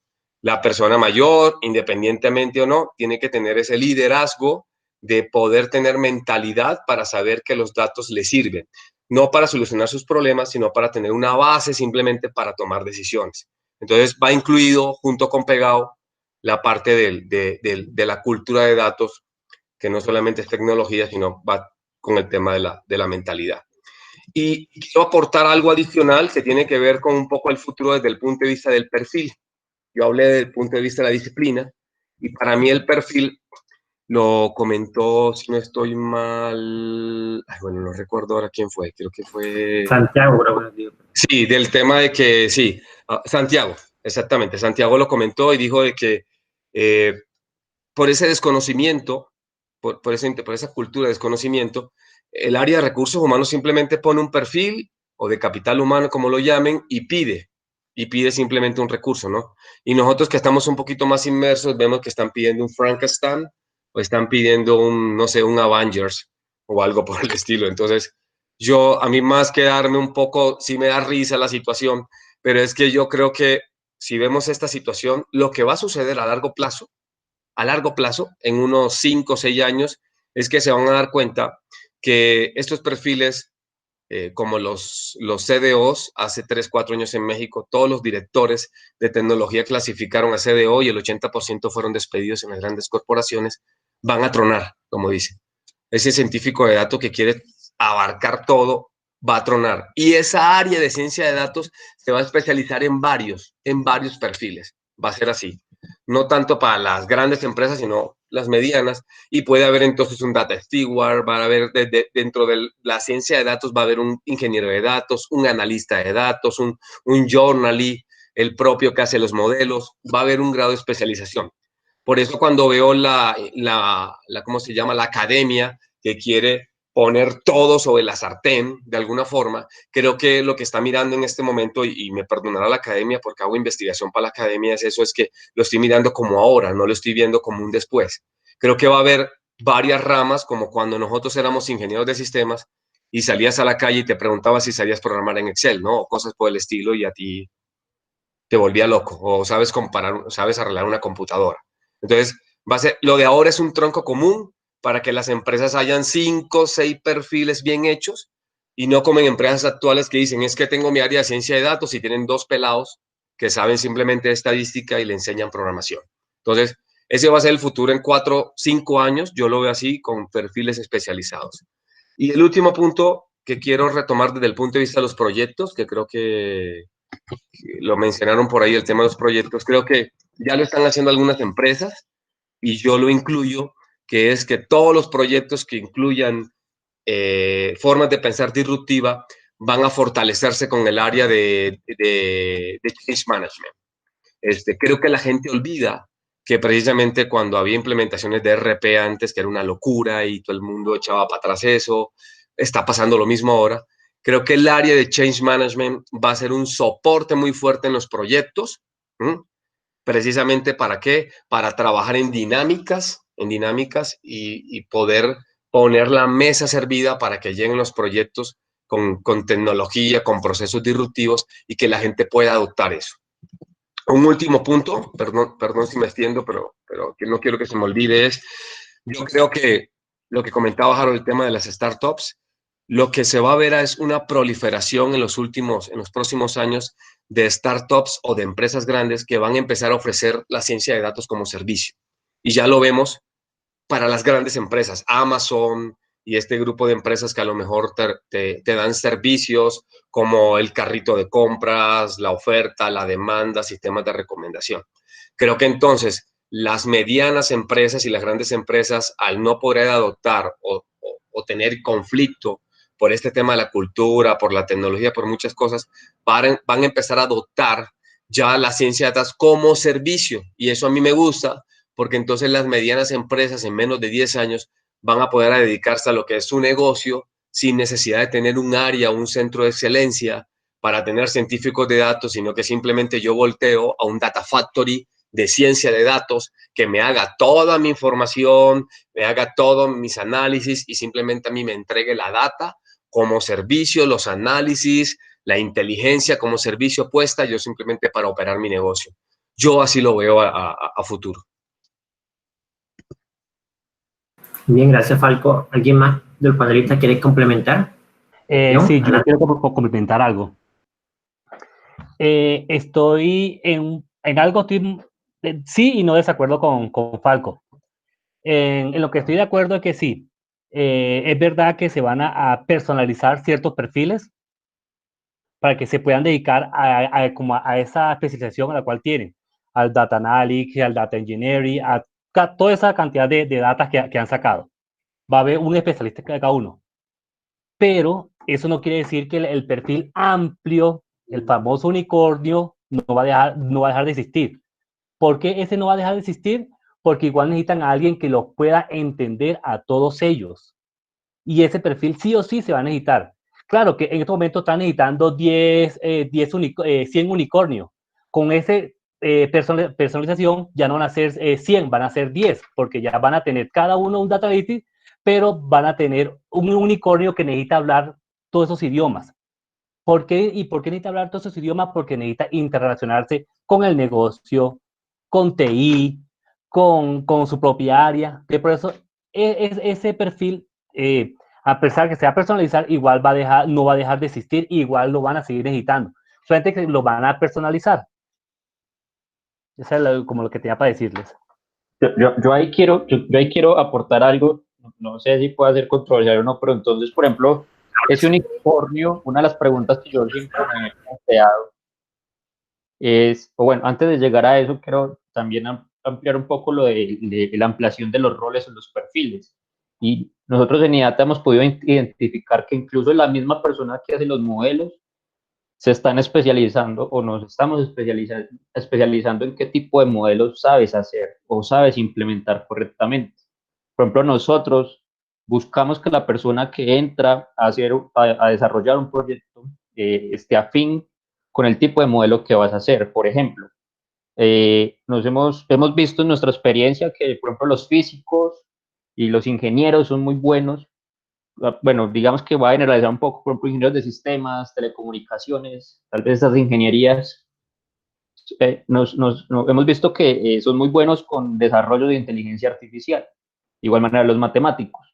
La persona mayor, independientemente o no, tiene que tener ese liderazgo de poder tener mentalidad para saber que los datos le sirven, no para solucionar sus problemas, sino para tener una base simplemente para tomar decisiones. Entonces va incluido junto con pegado la parte de la cultura de datos, que no solamente es tecnología, sino va con el tema de la mentalidad. Y quiero aportar algo adicional que tiene que ver con un poco el futuro desde el punto de vista del perfil. Yo hablé desde el punto de vista de la disciplina y para mí el perfil lo comentó, si no estoy mal, bueno, no recuerdo ahora quién fue, creo que fue... Santiago, bro. Sí, del tema de que, sí, Santiago, exactamente, Santiago lo comentó y dijo de que por ese desconocimiento, por esa cultura de desconocimiento, el área de recursos humanos simplemente pone un perfil o de capital humano, como lo llamen, y pide simplemente un recurso, ¿no? Y nosotros que estamos un poquito más inmersos, vemos que están pidiendo un Frankenstein o están pidiendo un, no sé, un Avengers o algo por el estilo. Entonces, a mí más que darme un poco, sí me da risa la situación, pero es que yo creo que si vemos esta situación, lo que va a suceder a largo plazo, en unos 5 o 6 años, es que se van a dar cuenta que estos perfiles, como los CDOs, hace 3, 4 años en México, todos los directores de tecnología clasificaron a CDO y el 80% fueron despedidos en las grandes corporaciones, van a tronar, como dicen. Ese científico de datos que quiere abarcar todo va a tronar. Y esa área de ciencia de datos se va a especializar en varios perfiles. Va a ser así. No tanto para las grandes empresas, sino las medianas. Y puede haber entonces un data steward, va a haber dentro de la ciencia de datos, va a haber un ingeniero de datos, un analista de datos, un journalist, el propio que hace los modelos. Va a haber un grado de especialización. Por eso cuando veo ¿cómo se llama? La academia que quiere poner todo sobre la sartén, de alguna forma, creo que lo que está mirando en este momento, y me perdonará la academia porque hago investigación para la academia, es que lo estoy mirando como ahora, no lo estoy viendo como un después. Creo que va a haber varias ramas, como cuando nosotros éramos ingenieros de sistemas y salías a la calle y te preguntabas si sabías programar en Excel, ¿no? O cosas por el estilo y a ti te volvía loco, o sabes sabes arreglar una computadora. Entonces, lo de ahora es un tronco común para que las empresas hayan 5 o 6 perfiles bien hechos y no como en empresas actuales que dicen, es que tengo mi área de ciencia de datos y tienen 2 pelados que saben simplemente de estadística y le enseñan programación. Entonces, ese va a ser el futuro en 4, 5 años, yo lo veo así, con perfiles especializados. Y el último punto que quiero retomar desde el punto de vista de los proyectos, que creo que lo mencionaron por ahí, el tema de los proyectos, creo que ya lo están haciendo algunas empresas y yo lo incluyo, que es que todos los proyectos que incluyan formas de pensar disruptiva van a fortalecerse con el área de change management. Creo que la gente olvida que precisamente cuando había implementaciones de RP antes, que era una locura y todo el mundo echaba para atrás eso, está pasando lo mismo ahora. Creo que el área de Change Management va a ser un soporte muy fuerte en los proyectos. ¿Precisamente para qué? Para trabajar en dinámicas y poder poner la mesa servida para que lleguen los proyectos con tecnología, con procesos disruptivos y que la gente pueda adoptar eso. Un último punto, perdón si me extiendo, pero que no quiero que se me olvide, es, yo creo que lo que comentaba Harold, el tema de las startups, lo que se va a ver es una proliferación en los próximos años de startups o de empresas grandes que van a empezar a ofrecer la ciencia de datos como servicio. Y ya lo vemos para las grandes empresas, Amazon y este grupo de empresas que a lo mejor te dan servicios como el carrito de compras, la oferta, la demanda, sistemas de recomendación. Creo que entonces las medianas empresas y las grandes empresas, al no poder adoptar o tener conflicto por este tema de la cultura, por la tecnología, por muchas cosas, van a empezar a adoptar ya la ciencia de datos como servicio. Y eso a mí me gusta, porque entonces las medianas empresas en menos de 10 años van a poder dedicarse a lo que es su negocio sin necesidad de tener un área, un centro de excelencia para tener científicos de datos, sino que simplemente yo volteo a un data factory de ciencia de datos que me haga toda mi información, me haga todos mis análisis y simplemente a mí me entregue la data como servicio, los análisis, la inteligencia como servicio puesta, yo simplemente para operar mi negocio. Yo así lo veo a futuro. Bien, gracias, Falco. ¿Alguien más del panelista quiere complementar? Sí, yo quiero complementar algo. Estoy en algo, sí y no desacuerdo con Falco. En lo que estoy de acuerdo es que sí, es verdad que se van a personalizar ciertos perfiles para que se puedan dedicar como a esa especialización a la cual tienen, al data analytics, al data engineering, a toda esa cantidad de datos que han sacado. Va a haber un especialista de cada uno. Pero eso no quiere decir que el perfil amplio, el famoso unicornio, no va a dejar de existir. ¿Por qué ese no va a dejar de existir? Porque igual necesitan a alguien que los pueda entender a todos ellos. Y ese perfil sí o sí se va a necesitar. Claro que en este momento están necesitando 100 unicornios. Con esa personalización ya no van a ser 100, van a ser 10, porque ya van a tener cada uno un data analytics, pero van a tener un unicornio que necesita hablar todos esos idiomas. ¿Por qué? ¿Y por qué necesita hablar todos esos idiomas? Porque necesita interrelacionarse con el negocio, con TI, con su propia área. Que por eso ese perfil, a pesar que sea personalizar, igual no va a dejar de existir, igual lo van a seguir necesitando. Solamente que lo van a personalizar. Eso es como lo que tenía para decirles. Yo ahí quiero aportar algo, no sé si puede ser controversial o no, pero entonces, por ejemplo, ese unicornio, una de las preguntas que yo siempre me he planteado es, o bueno, antes de llegar a eso, quiero también ampliar un poco lo de la ampliación de los roles en los perfiles. Y nosotros en IDATA hemos podido identificar que incluso la misma persona que hace los modelos se están especializando o nos estamos especializando en qué tipo de modelos sabes hacer o sabes implementar correctamente. Por ejemplo, nosotros buscamos que la persona que entra a desarrollar un proyecto esté afín con el tipo de modelo que vas a hacer. Por ejemplo, hemos visto en nuestra experiencia que, por ejemplo, los físicos y los ingenieros son muy buenos. Bueno, digamos que va a generalizar un poco, por ejemplo, ingenieros de sistemas, telecomunicaciones, tal vez esas ingenierías. Hemos visto que son muy buenos con desarrollo de inteligencia artificial. De igual manera, los matemáticos.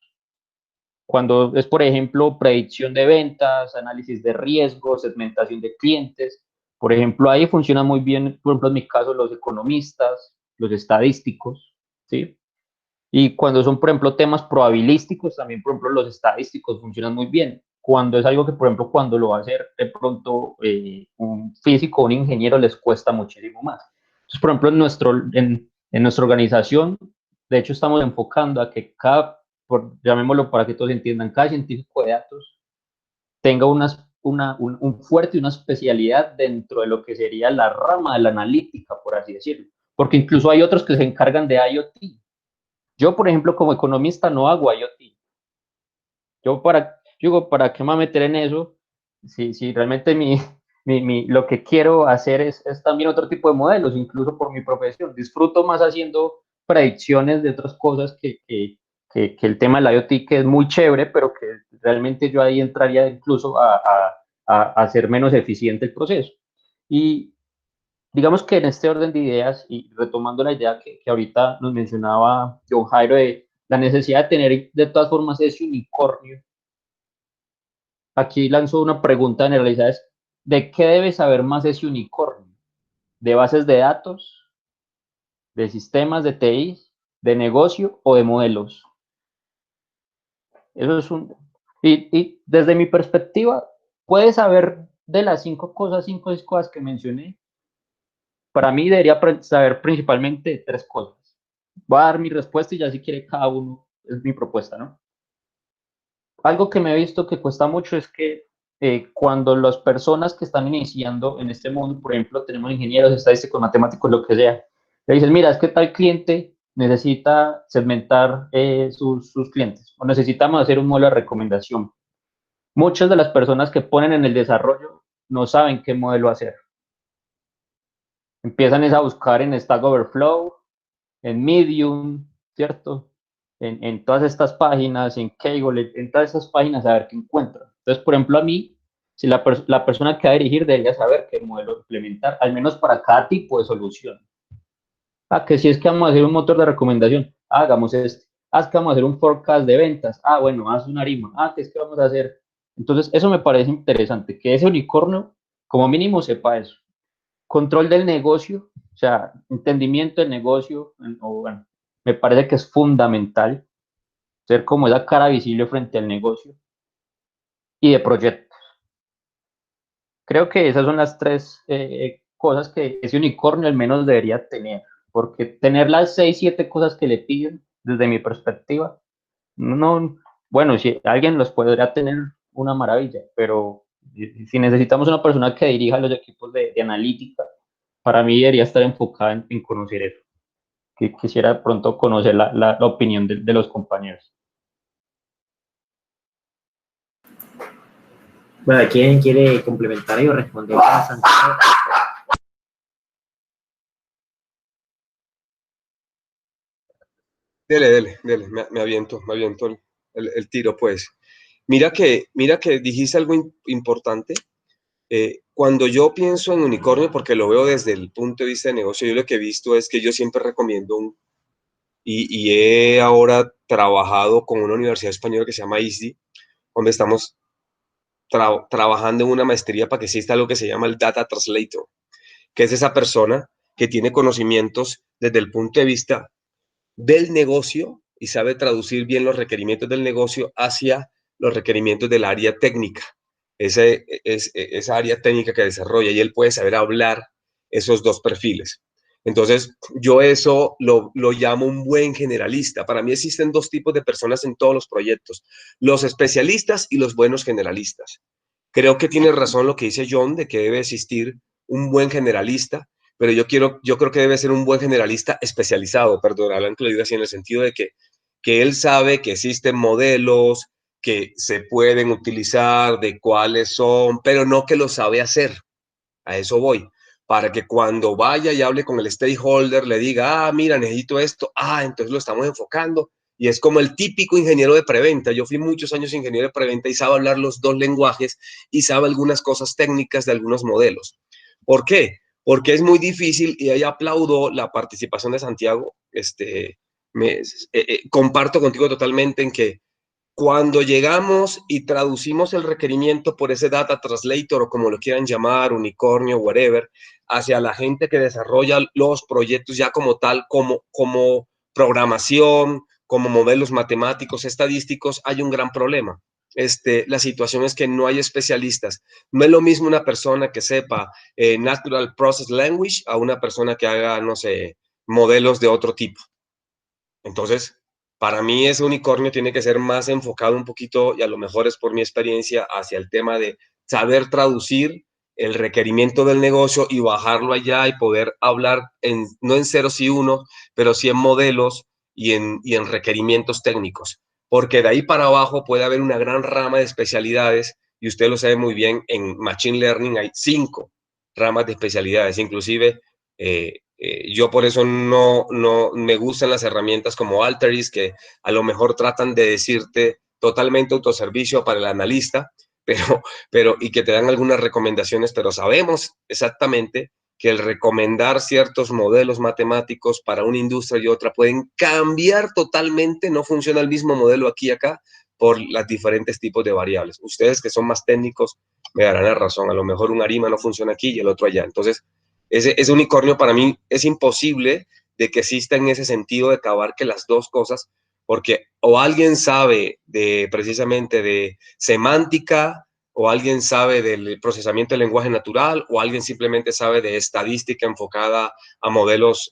Cuando es, por ejemplo, predicción de ventas, análisis de riesgos, segmentación de clientes, por ejemplo, ahí funciona muy bien, por ejemplo, en mi caso, los economistas, los estadísticos, ¿sí? Y cuando son, por ejemplo, temas probabilísticos, también, por ejemplo, los estadísticos funcionan muy bien. Cuando es algo que, por ejemplo, cuando lo va a hacer de pronto un físico o un ingeniero les cuesta muchísimo más. Entonces, por ejemplo, en nuestra organización, de hecho, estamos enfocando a que llamémoslo para que todos entiendan, cada científico de datos tenga un fuerte y una especialidad dentro de lo que sería la rama de la analítica, por así decirlo. Porque incluso hay otros que se encargan de IoT. Yo, por ejemplo, como economista no hago IoT. Yo digo, ¿para qué me voy a meter en eso sí, sí, realmente lo que quiero hacer es también otro tipo de modelos, incluso por mi profesión. Disfruto más haciendo predicciones de otras cosas que el tema del IoT, que es muy chévere, pero que realmente yo ahí entraría incluso a hacer menos eficiente el proceso. Y digamos que en este orden de ideas, y retomando la idea que ahorita nos mencionaba John Jairo, de la necesidad de tener de todas formas ese unicornio, aquí lanzo una pregunta generalizada, es, ¿de qué debe saber más ese unicornio? ¿De bases de datos, de sistemas de TI, de negocio o de modelos? Eso es un... Y desde mi perspectiva, puede saber de las cinco o seis cosas que mencioné. Para mí debería saber principalmente tres cosas. Voy a dar mi respuesta y ya si quiere cada uno, es mi propuesta, ¿no? Algo que me he visto que cuesta mucho es que cuando las personas que están iniciando en este mundo, por ejemplo, tenemos ingenieros, estadísticos, matemáticos, lo que sea, le dicen, mira, es que tal cliente necesita segmentar sus clientes o necesitamos hacer un modelo de recomendación. Muchas de las personas que ponen en el desarrollo no saben qué modelo hacer. Empiezan a buscar en Stack Overflow, en Medium, ¿cierto? En todas estas páginas, en Kaggle, en todas estas páginas, a ver qué encuentran. Entonces, por ejemplo, a mí, si la persona que va a dirigir debería saber qué modelo implementar, al menos para cada tipo de solución. Ah, que si es que vamos a hacer un motor de recomendación, hagamos este. Ah, es que vamos a hacer un forecast de ventas. Ah, bueno, haz una ARIMA. Ah, que es que vamos a hacer. Entonces, eso me parece interesante, que ese unicornio, como mínimo, sepa eso. Control del negocio, o sea, entendimiento del negocio, o bueno, me parece que es fundamental ser como esa cara visible frente al negocio y de proyectos. Creo que esas son las tres cosas que ese unicornio al menos debería tener, porque tener las 6, 7 cosas que le piden, desde mi perspectiva, no, bueno, si alguien los podría tener, una maravilla, pero si necesitamos una persona que dirija los equipos de analítica, para mí debería estar enfocada en conocer eso. Que quisiera de pronto conocer la opinión de los compañeros. Bueno, ¿quién quiere complementar y responder a Santiago? Dele, me aviento el tiro, pues. Mira que dijiste algo importante. Cuando yo pienso en unicornio, porque lo veo desde el punto de vista de negocio, yo lo que he visto es que yo siempre recomiendo y he ahora trabajado con una universidad española que se llama ISDI, donde estamos trabajando en una maestría para que exista algo que se llama el Data Translator, que es esa persona que tiene conocimientos desde el punto de vista del negocio y sabe traducir bien los requerimientos del negocio hacia los requerimientos del área técnica. Esa área técnica que desarrolla y él puede saber hablar esos dos perfiles. Entonces, yo eso lo llamo un buen generalista. Para mí existen dos tipos de personas en todos los proyectos, los especialistas y los buenos generalistas. Creo que tiene razón lo que dice John de que debe existir un buen generalista, pero yo creo que debe ser un buen generalista especializado, perdón, hablan que lo diga así en el sentido de que él sabe que existen modelos que se pueden utilizar, de cuáles son, pero no que lo sabe hacer. A eso voy. Para que cuando vaya y hable con el stakeholder le diga, ah, mira, necesito esto, ah, entonces lo estamos enfocando. Y es como el típico ingeniero de preventa. Yo fui muchos años ingeniero de preventa y sabe hablar los dos lenguajes y sabe algunas cosas técnicas de algunos modelos. ¿Por qué? Porque es muy difícil y ahí aplaudo la participación de Santiago. Comparto contigo totalmente en que cuando llegamos y traducimos el requerimiento por ese data translator o como lo quieran llamar, unicornio, whatever, hacia la gente que desarrolla los proyectos ya como tal, como programación, como modelos matemáticos, estadísticos, hay un gran problema. La situación es que no hay especialistas. No es lo mismo una persona que sepa Natural Process Language a una persona que haga, no sé, modelos de otro tipo. Entonces, para mí ese unicornio tiene que ser más enfocado un poquito, y a lo mejor es por mi experiencia, hacia el tema de saber traducir el requerimiento del negocio y bajarlo allá y poder hablar no en ceros y unos, pero sí en modelos y en requerimientos técnicos. Porque de ahí para abajo puede haber una gran rama de especialidades y usted lo sabe muy bien, en Machine Learning hay 5 ramas de especialidades, inclusive yo por eso no me gustan las herramientas como Alteryx, que a lo mejor tratan de decirte totalmente autoservicio para el analista, y que te dan algunas recomendaciones, pero sabemos exactamente que el recomendar ciertos modelos matemáticos para una industria y otra pueden cambiar totalmente, no funciona el mismo modelo aquí y acá por los diferentes tipos de variables. Ustedes que son más técnicos me darán la razón, a lo mejor un ARIMA no funciona aquí y el otro allá. Entonces, ese unicornio para mí es imposible de que exista en ese sentido de que abarque las dos cosas, porque o alguien sabe precisamente de semántica, o alguien sabe del procesamiento del lenguaje natural, o alguien simplemente sabe de estadística enfocada a modelos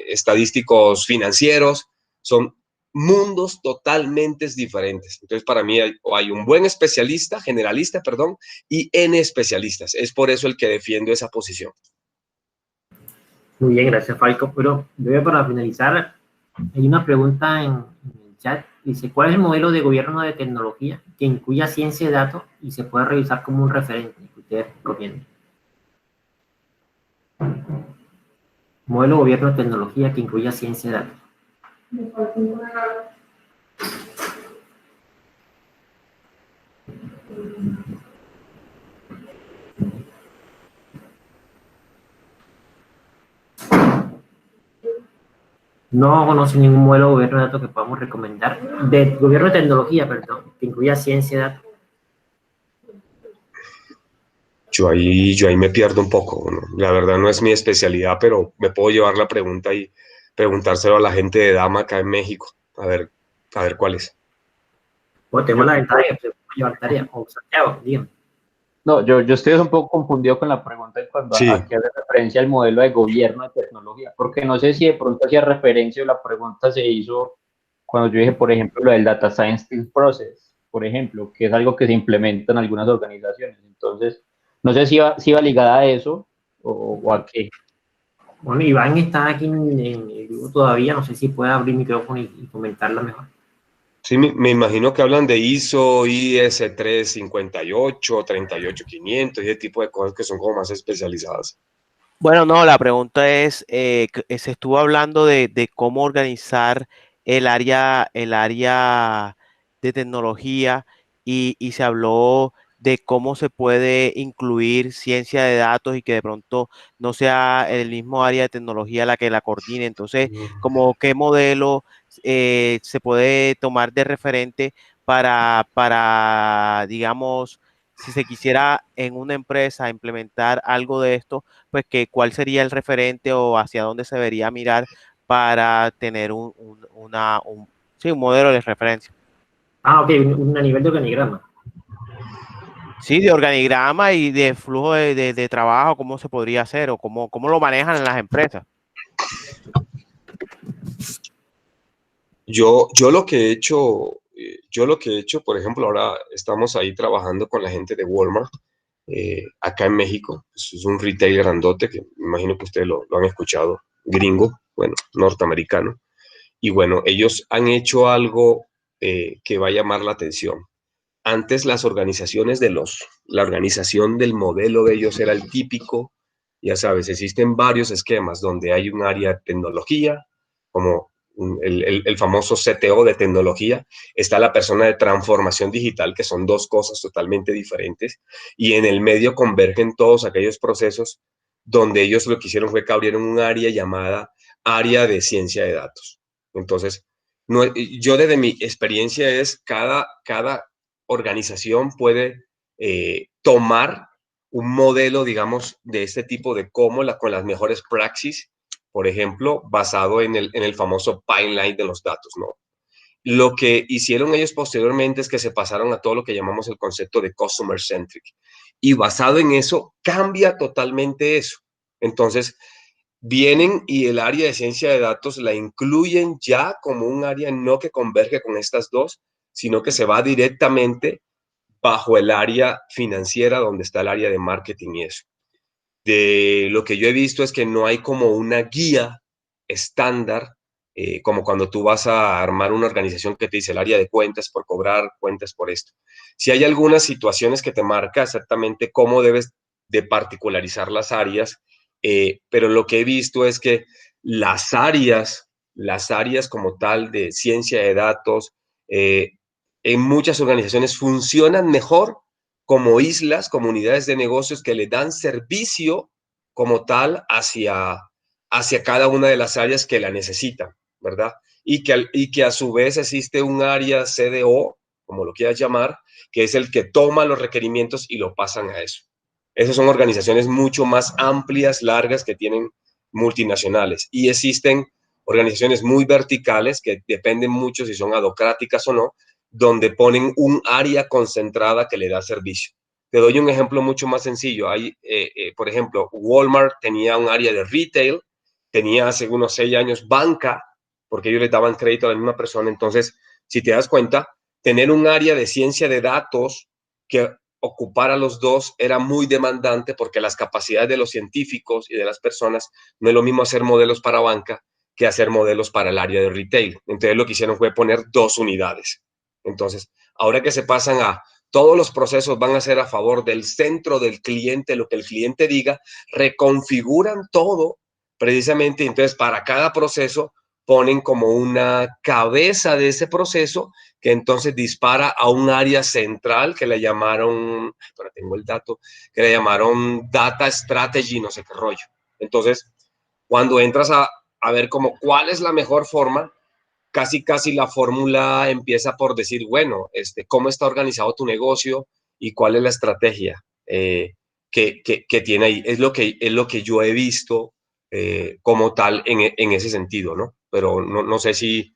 estadísticos financieros. Son mundos totalmente diferentes. Entonces, para mí hay un buen especialista, generalista, perdón, y N especialistas. Es por eso el que defiendo esa posición. Muy bien, gracias, Falco. Pero para finalizar, hay una pregunta en el chat. Dice, ¿cuál es el modelo de gobierno de tecnología que incluya ciencia de datos y se pueda revisar como un referente que ustedes recomienden? Modelo de gobierno de tecnología que incluya ciencia de datos. No conoce ningún modelo de gobierno de datos que podamos recomendar, de gobierno de tecnología, perdón, que incluya ciencia de datos. Yo ahí me pierdo un poco, ¿no? La verdad no es mi especialidad, pero me puedo llevar la pregunta y preguntárselo a la gente de Dama acá en México, a ver cuál es. Bueno, tenemos la ventaja que se puede llevar tarea, o Santiago, dígame. No, yo estoy un poco confundido con la pregunta en cuanto Sí. a qué hace referencia al modelo de gobierno de tecnología, porque no sé si de pronto hacía referencia o la pregunta se hizo cuando yo dije, por ejemplo, lo del Data Science Field Process, por ejemplo, que es algo que se implementa en algunas organizaciones. Entonces, no sé si iba ligada a eso o a qué. Bueno, Iván está aquí en el grupo todavía, no sé si puede abrir micrófono y comentarla mejor. Sí, me imagino que hablan de ISO, IS 358, 38500 y ese tipo de cosas que son como más especializadas. Bueno, no, la pregunta es, se estuvo hablando de cómo organizar el área de tecnología y se habló de cómo se puede incluir ciencia de datos y que de pronto no sea el mismo área de tecnología la que la coordine. Entonces, como qué modelo se puede tomar de referente para, digamos, si se quisiera en una empresa implementar algo de esto, pues que cuál sería el referente o hacia dónde se debería mirar para tener un modelo de referencia. Ah, ok, un nivel de organigrama. Sí, de organigrama y de flujo de trabajo, cómo se podría hacer o cómo lo manejan en las empresas. Yo lo que he hecho, por ejemplo, ahora estamos ahí trabajando con la gente de Walmart, acá en México. Es un retail grandote que me imagino que ustedes lo han escuchado, gringo, bueno, norteamericano. Y bueno, ellos han hecho algo que va a llamar la atención. Antes las organizaciones la organización del modelo de ellos era el típico, ya sabes, existen varios esquemas donde hay un área de tecnología, como el famoso CTO de tecnología, está la persona de transformación digital, que son dos cosas totalmente diferentes, y en el medio convergen todos aquellos procesos donde ellos lo que hicieron fue que abrieron un área llamada área de ciencia de datos. Entonces, no, yo desde mi experiencia es cada organización puede tomar un modelo, digamos, de este tipo de cómo con las mejores praxis, por ejemplo, basado en el famoso pipeline de los datos, ¿no? Lo que hicieron ellos posteriormente es que se pasaron a todo lo que llamamos el concepto de customer centric. Y basado en eso, cambia totalmente eso. Entonces, vienen y el área de ciencia de datos la incluyen ya como un área no que converge con estas dos, sino que se va directamente bajo el área financiera donde está el área de marketing y eso. De lo que yo he visto es que no hay como una guía estándar como cuando tú vas a armar una organización que te dice el área de cuentas por cobrar, cuentas por esto. Si hay algunas situaciones que te marca exactamente cómo debes de particularizar las áreas, pero lo que he visto es que las áreas como tal de ciencia de datos, en muchas organizaciones funcionan mejor como islas, comunidades de negocios que le dan servicio como tal hacia cada una de las áreas que la necesitan, ¿verdad? Y que a su vez existe un área CDO, como lo quieras llamar, que es el que toma los requerimientos y lo pasan a eso. Esas son organizaciones mucho más amplias, largas, que tienen multinacionales. Y existen organizaciones muy verticales que dependen mucho si son adocráticas o no, donde ponen un área concentrada que le da servicio. Te doy un ejemplo mucho más sencillo. Hay, por ejemplo, Walmart tenía un área de retail, tenía hace unos 6 años banca, porque ellos le daban crédito a la misma persona. Entonces, si te das cuenta, tener un área de ciencia de datos que ocupara los dos era muy demandante porque las capacidades de los científicos y de las personas no es lo mismo hacer modelos para banca que hacer modelos para el área de retail. Entonces lo que hicieron fue poner 2 unidades. Entonces, ahora que se pasan a todos los procesos van a ser a favor del centro del cliente, lo que el cliente diga, reconfiguran todo precisamente. Entonces, para cada proceso ponen como una cabeza de ese proceso que entonces dispara a un área central que le llamaron, pero tengo el dato, que le llamaron Data Strategy, no sé qué rollo. Entonces, cuando entras a ver como cuál es la mejor forma, casi la fórmula empieza por decir, bueno, cómo está organizado tu negocio y cuál es la estrategia que tiene ahí. Es lo que yo he visto como tal en ese sentido, ¿no? Pero no sé si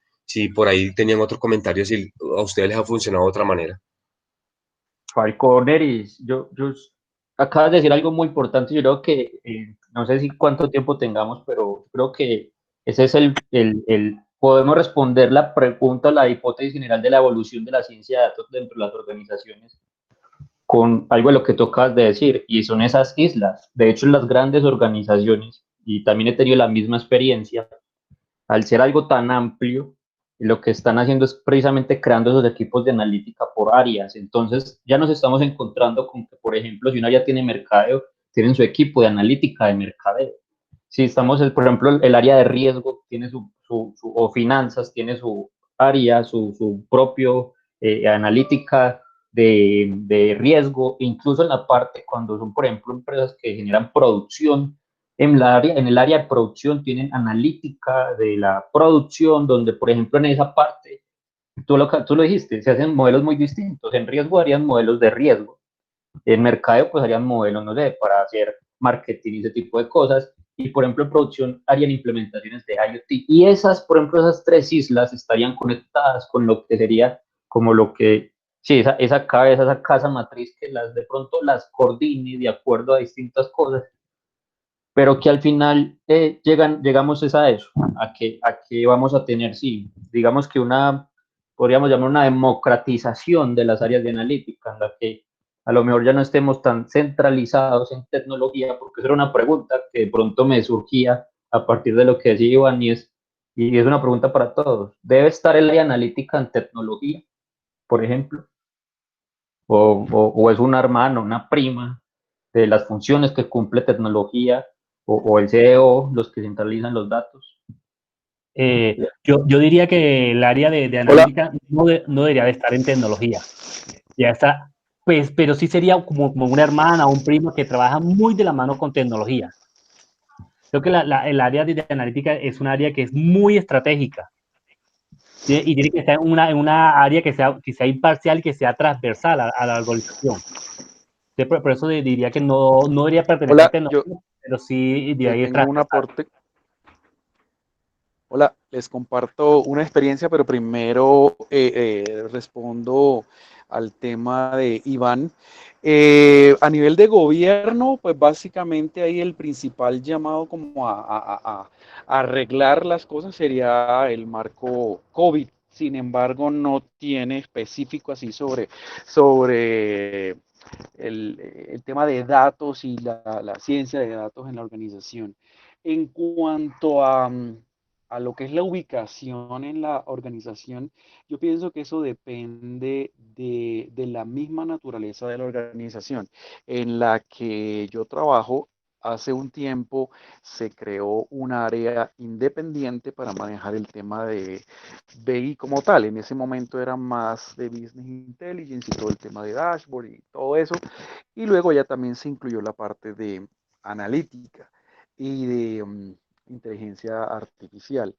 por ahí tenían otro comentario, si a ustedes les ha funcionado de otra manera. Falconeris, yo acabas de decir algo muy importante. Yo creo que, no sé si cuánto tiempo tengamos, pero creo que ese es podemos responder la pregunta, la hipótesis general de la evolución de la ciencia de datos dentro de las organizaciones con algo de lo que tocas de decir, y son esas islas. De hecho, las grandes organizaciones, y también he tenido la misma experiencia, al ser algo tan amplio, lo que están haciendo es precisamente creando esos equipos de analítica por áreas. Entonces, ya nos estamos encontrando con que, por ejemplo, si un área tiene mercadeo, tienen su equipo de analítica de mercadeo. Si estamos, por ejemplo, el área de riesgo tiene o finanzas, tiene su área, su propio analítica de riesgo, incluso en la parte cuando son, por ejemplo, empresas que generan producción, en el área de producción tienen analítica de la producción, donde, por ejemplo, en esa parte, tú lo dijiste, se hacen modelos muy distintos. En riesgo harían modelos de riesgo. En mercado, pues harían modelos, no sé, para hacer marketing y ese tipo de cosas. Y, por ejemplo, en producción harían implementaciones de IoT. Y esas, por ejemplo, esas 3 islas estarían conectadas con lo que sería como lo que, sí, esa cabeza, esa casa matriz que de pronto las coordine de acuerdo a distintas cosas, pero que al final llegamos es a eso, a que vamos a tener, sí, digamos que podríamos llamar una democratización de las áreas de analítica, en la que a lo mejor ya no estemos tan centralizados en tecnología, porque esa era una pregunta que de pronto me surgía a partir de lo que decía Iván, y es una pregunta para todos. ¿Debe estar el área analítica en tecnología, por ejemplo? ¿O es una hermana, una prima de las funciones que cumple tecnología o el CEO, los que centralizan los datos? Yo diría que el área de analítica no debería de estar en tecnología. Ya está, pues, pero sí sería como una hermana o un primo que trabaja muy de la mano con tecnología. Creo que el área de analítica es un área que es muy estratégica. Y tiene que estar en una área que sea imparcial, que sea transversal a la organización. Por eso diría que no debería pertenecer a tecnología, pero sí de ahí tengo un aporte. Hola, les comparto una experiencia, pero primero respondo al tema de Iván. A nivel de gobierno, pues básicamente ahí el principal llamado como a arreglar las cosas sería el marco COVID. Sin embargo, no tiene específico así sobre el tema de datos y la ciencia de datos en la organización. En cuanto a a lo que es la ubicación en la organización, yo pienso que eso depende de la misma naturaleza de la organización. En la que yo trabajo, hace un tiempo se creó un área independiente para manejar el tema de BI como tal. En ese momento era más de Business Intelligence y todo el tema de dashboard y todo eso. Y luego ya también se incluyó la parte de analítica y de inteligencia artificial.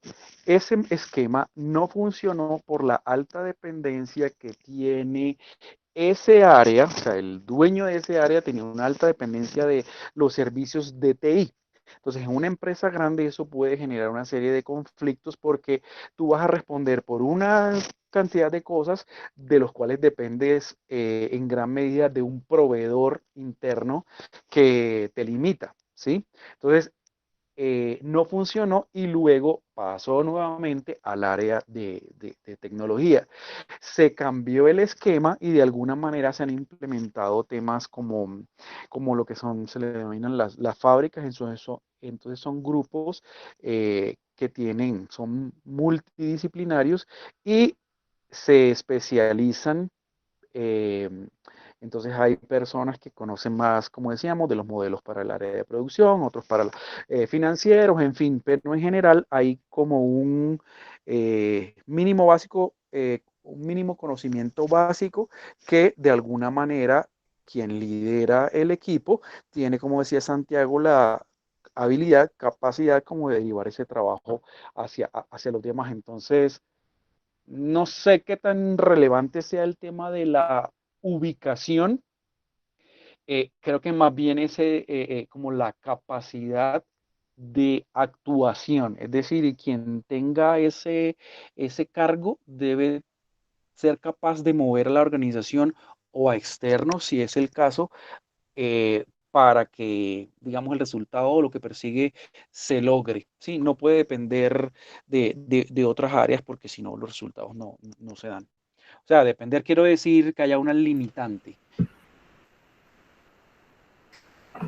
Ese esquema no funcionó por la alta dependencia que tiene ese área, o sea, el dueño de ese área tenía una alta dependencia de los servicios de TI. Entonces, en una empresa grande eso puede generar una serie de conflictos porque tú vas a responder por una cantidad de cosas de los cuales dependes en gran medida de un proveedor interno que te limita, ¿sí? Entonces, no funcionó y luego pasó nuevamente al área de tecnología. Se cambió el esquema y de alguna manera se han implementado temas como lo que son, se le denominan las fábricas, entonces son grupos que son multidisciplinarios y se especializan. eh, entonces hay personas que conocen más, como decíamos, de los modelos para el área de producción, otros para financieros, en fin, pero en general hay como mínimo básico, un mínimo conocimiento básico que de alguna manera quien lidera el equipo tiene, como decía Santiago, la habilidad, capacidad como de derivar ese trabajo hacia los demás. Entonces, no sé qué tan relevante sea el tema de la ubicación. Creo que más bien como la capacidad de actuación, es decir, y quien tenga ese cargo debe ser capaz de mover a la organización o a externos, si es el caso, para que, digamos, el resultado o lo que persigue se logre. ¿Sí? No puede depender de otras áreas porque si no, los resultados no se dan. O sea, depender quiero decir que haya una limitante.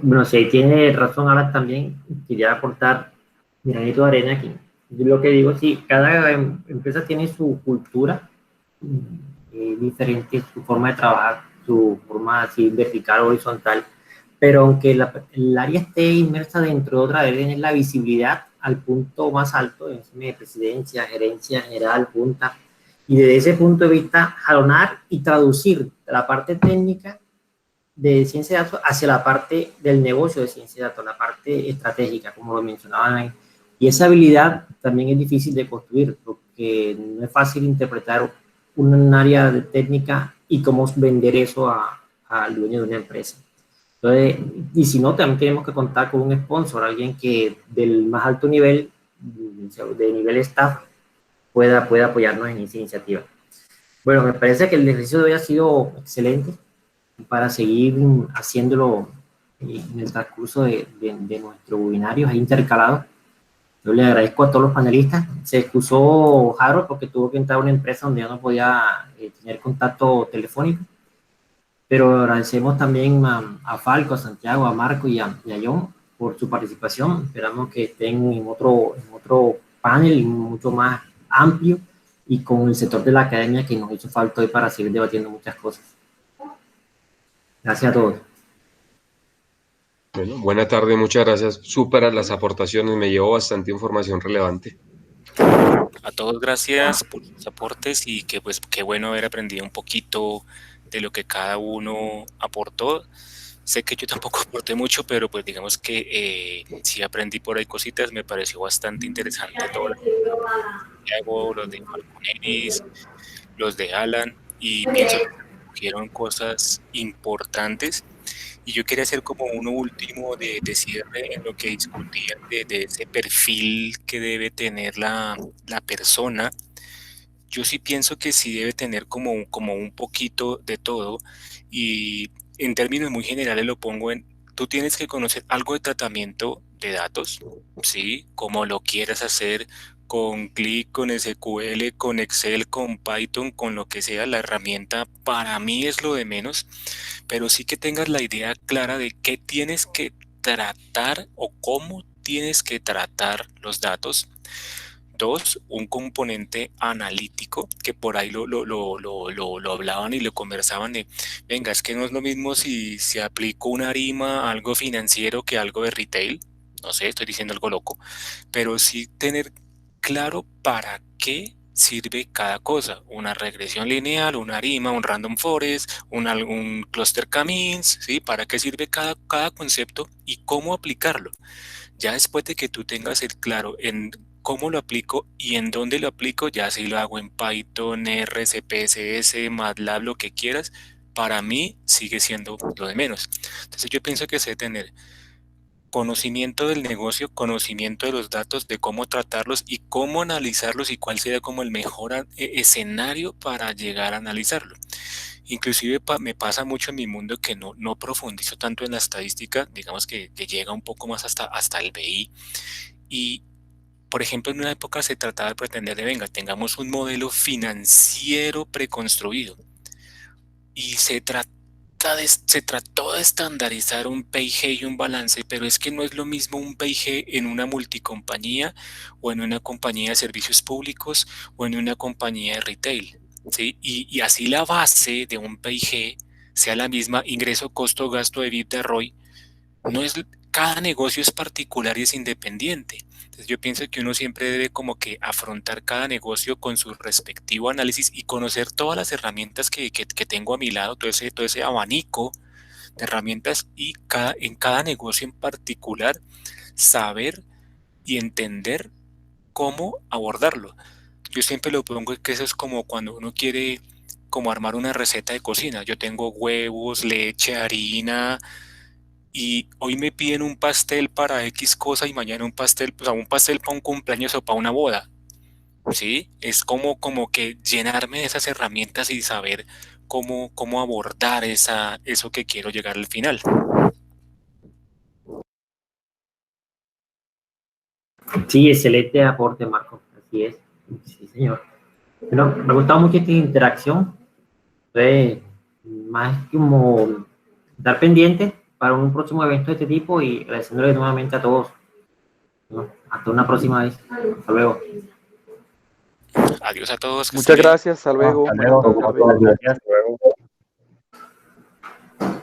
Bueno, si ahí tiene razón Alan también, quería aportar mi granito de arena aquí. Yo lo que digo, sí, cada empresa tiene su cultura diferente, su forma de trabajar, su forma así vertical, horizontal, pero aunque el área esté inmersa dentro de otra, debe tener la visibilidad al punto más alto, de presidencia, gerencia general, junta, y desde ese punto de vista jalonar y traducir la parte técnica de ciencia de datos hacia la parte del negocio de ciencia de datos, la parte estratégica, como lo mencionaban ahí. Y esa habilidad también es difícil de construir, porque no es fácil interpretar un área de técnica y cómo vender eso al dueño de una empresa. Entonces, y si no, también tenemos que contar con un sponsor, alguien que del más alto nivel, de nivel staff, pueda apoyarnos en esa iniciativa. Bueno, me parece que el ejercicio de hoy ha sido excelente para seguir haciéndolo en el transcurso de nuestro webinario ahí intercalado. Yo le agradezco a todos los panelistas. Se excusó Harold porque tuvo que entrar a una empresa donde ya no podía tener contacto telefónico, pero agradecemos también a Falco, a Santiago, a Marco y a John por su participación. Esperamos que estén en otro panel mucho más amplio y con el sector de la academia que nos hizo falta hoy para seguir debatiendo muchas cosas. Gracias a todos. Bueno, buena tarde, muchas gracias. Súper las aportaciones, me llevo bastante información relevante. A todos gracias por sus aportes y que pues qué bueno haber aprendido un poquito de lo que cada uno aportó. Sé que yo tampoco aporté mucho, pero pues digamos que sí aprendí por ahí cositas, me pareció bastante interesante todo lo que hago, los de Falconeris, los de Alan, y pienso que recogieron cosas importantes. Y yo quería hacer como uno último de cierre en lo que discutían de ese perfil que debe tener la persona. Yo sí pienso que sí debe tener como un poquito de todo, y en términos muy generales lo pongo en, tú tienes que conocer algo de tratamiento de datos, ¿sí? Como lo quieras hacer, con Click, con SQL, con Excel, con Python, con lo que sea la herramienta, para mí es lo de menos, pero sí que tengas la idea clara de qué tienes que tratar o cómo tienes que tratar los datos. 2, un componente analítico, que por ahí lo hablaban y lo conversaban de, venga, es que no es lo mismo si aplico una ARIMA a algo financiero que algo de retail. No sé, estoy diciendo algo loco, pero sí tener claro para qué sirve cada cosa. Una regresión lineal, una ARIMA, un random forest, un cluster K-means, ¿sí? Para qué sirve cada concepto y cómo aplicarlo. Ya después de que tú tengas el claro en cómo lo aplico y en dónde lo aplico, ya si lo hago en Python, R, CPSS, MATLAB, lo que quieras, para mí sigue siendo lo de menos. Entonces yo pienso que se debe tener conocimiento del negocio, conocimiento de los datos, de cómo tratarlos y cómo analizarlos y cuál sería como el mejor escenario para llegar a analizarlo. Inclusive me pasa mucho en mi mundo que no profundizo tanto en la estadística, digamos que llega un poco más hasta el BI. Y, por ejemplo, en una época se trataba de pretender de, venga, tengamos un modelo financiero preconstruido. Y se trató de estandarizar un PIG y un balance, pero es que no es lo mismo un PIG en una multicompañía o en una compañía de servicios públicos o en una compañía de retail, ¿sí? Y así la base de un PIG sea la misma, ingreso, costo, gasto, EBITDA, ROI, cada negocio es particular y es independiente. Entonces yo pienso que uno siempre debe como que afrontar cada negocio con su respectivo análisis y conocer todas las herramientas que tengo a mi lado, todo ese abanico de herramientas y en cada negocio en particular saber y entender cómo abordarlo. Yo siempre lo pongo que eso es como cuando uno quiere como armar una receta de cocina. Yo tengo huevos, leche, harina, y hoy me piden un pastel para X cosa y mañana un pastel, pues un pastel para un cumpleaños o para una boda, ¿sí? Es como que llenarme de esas herramientas y saber cómo abordar eso que quiero llegar al final. Sí, excelente aporte, Marco. Así es. Sí, señor. Bueno, me ha gustado mucho esta interacción. Entonces, más como estar pendiente para un próximo evento de este tipo y agradeciéndole nuevamente a todos. Bueno, hasta una próxima vez. Hasta luego. Adiós a todos. Muchas gracias. Hasta luego. Hasta luego. Buenas tardes. Gracias.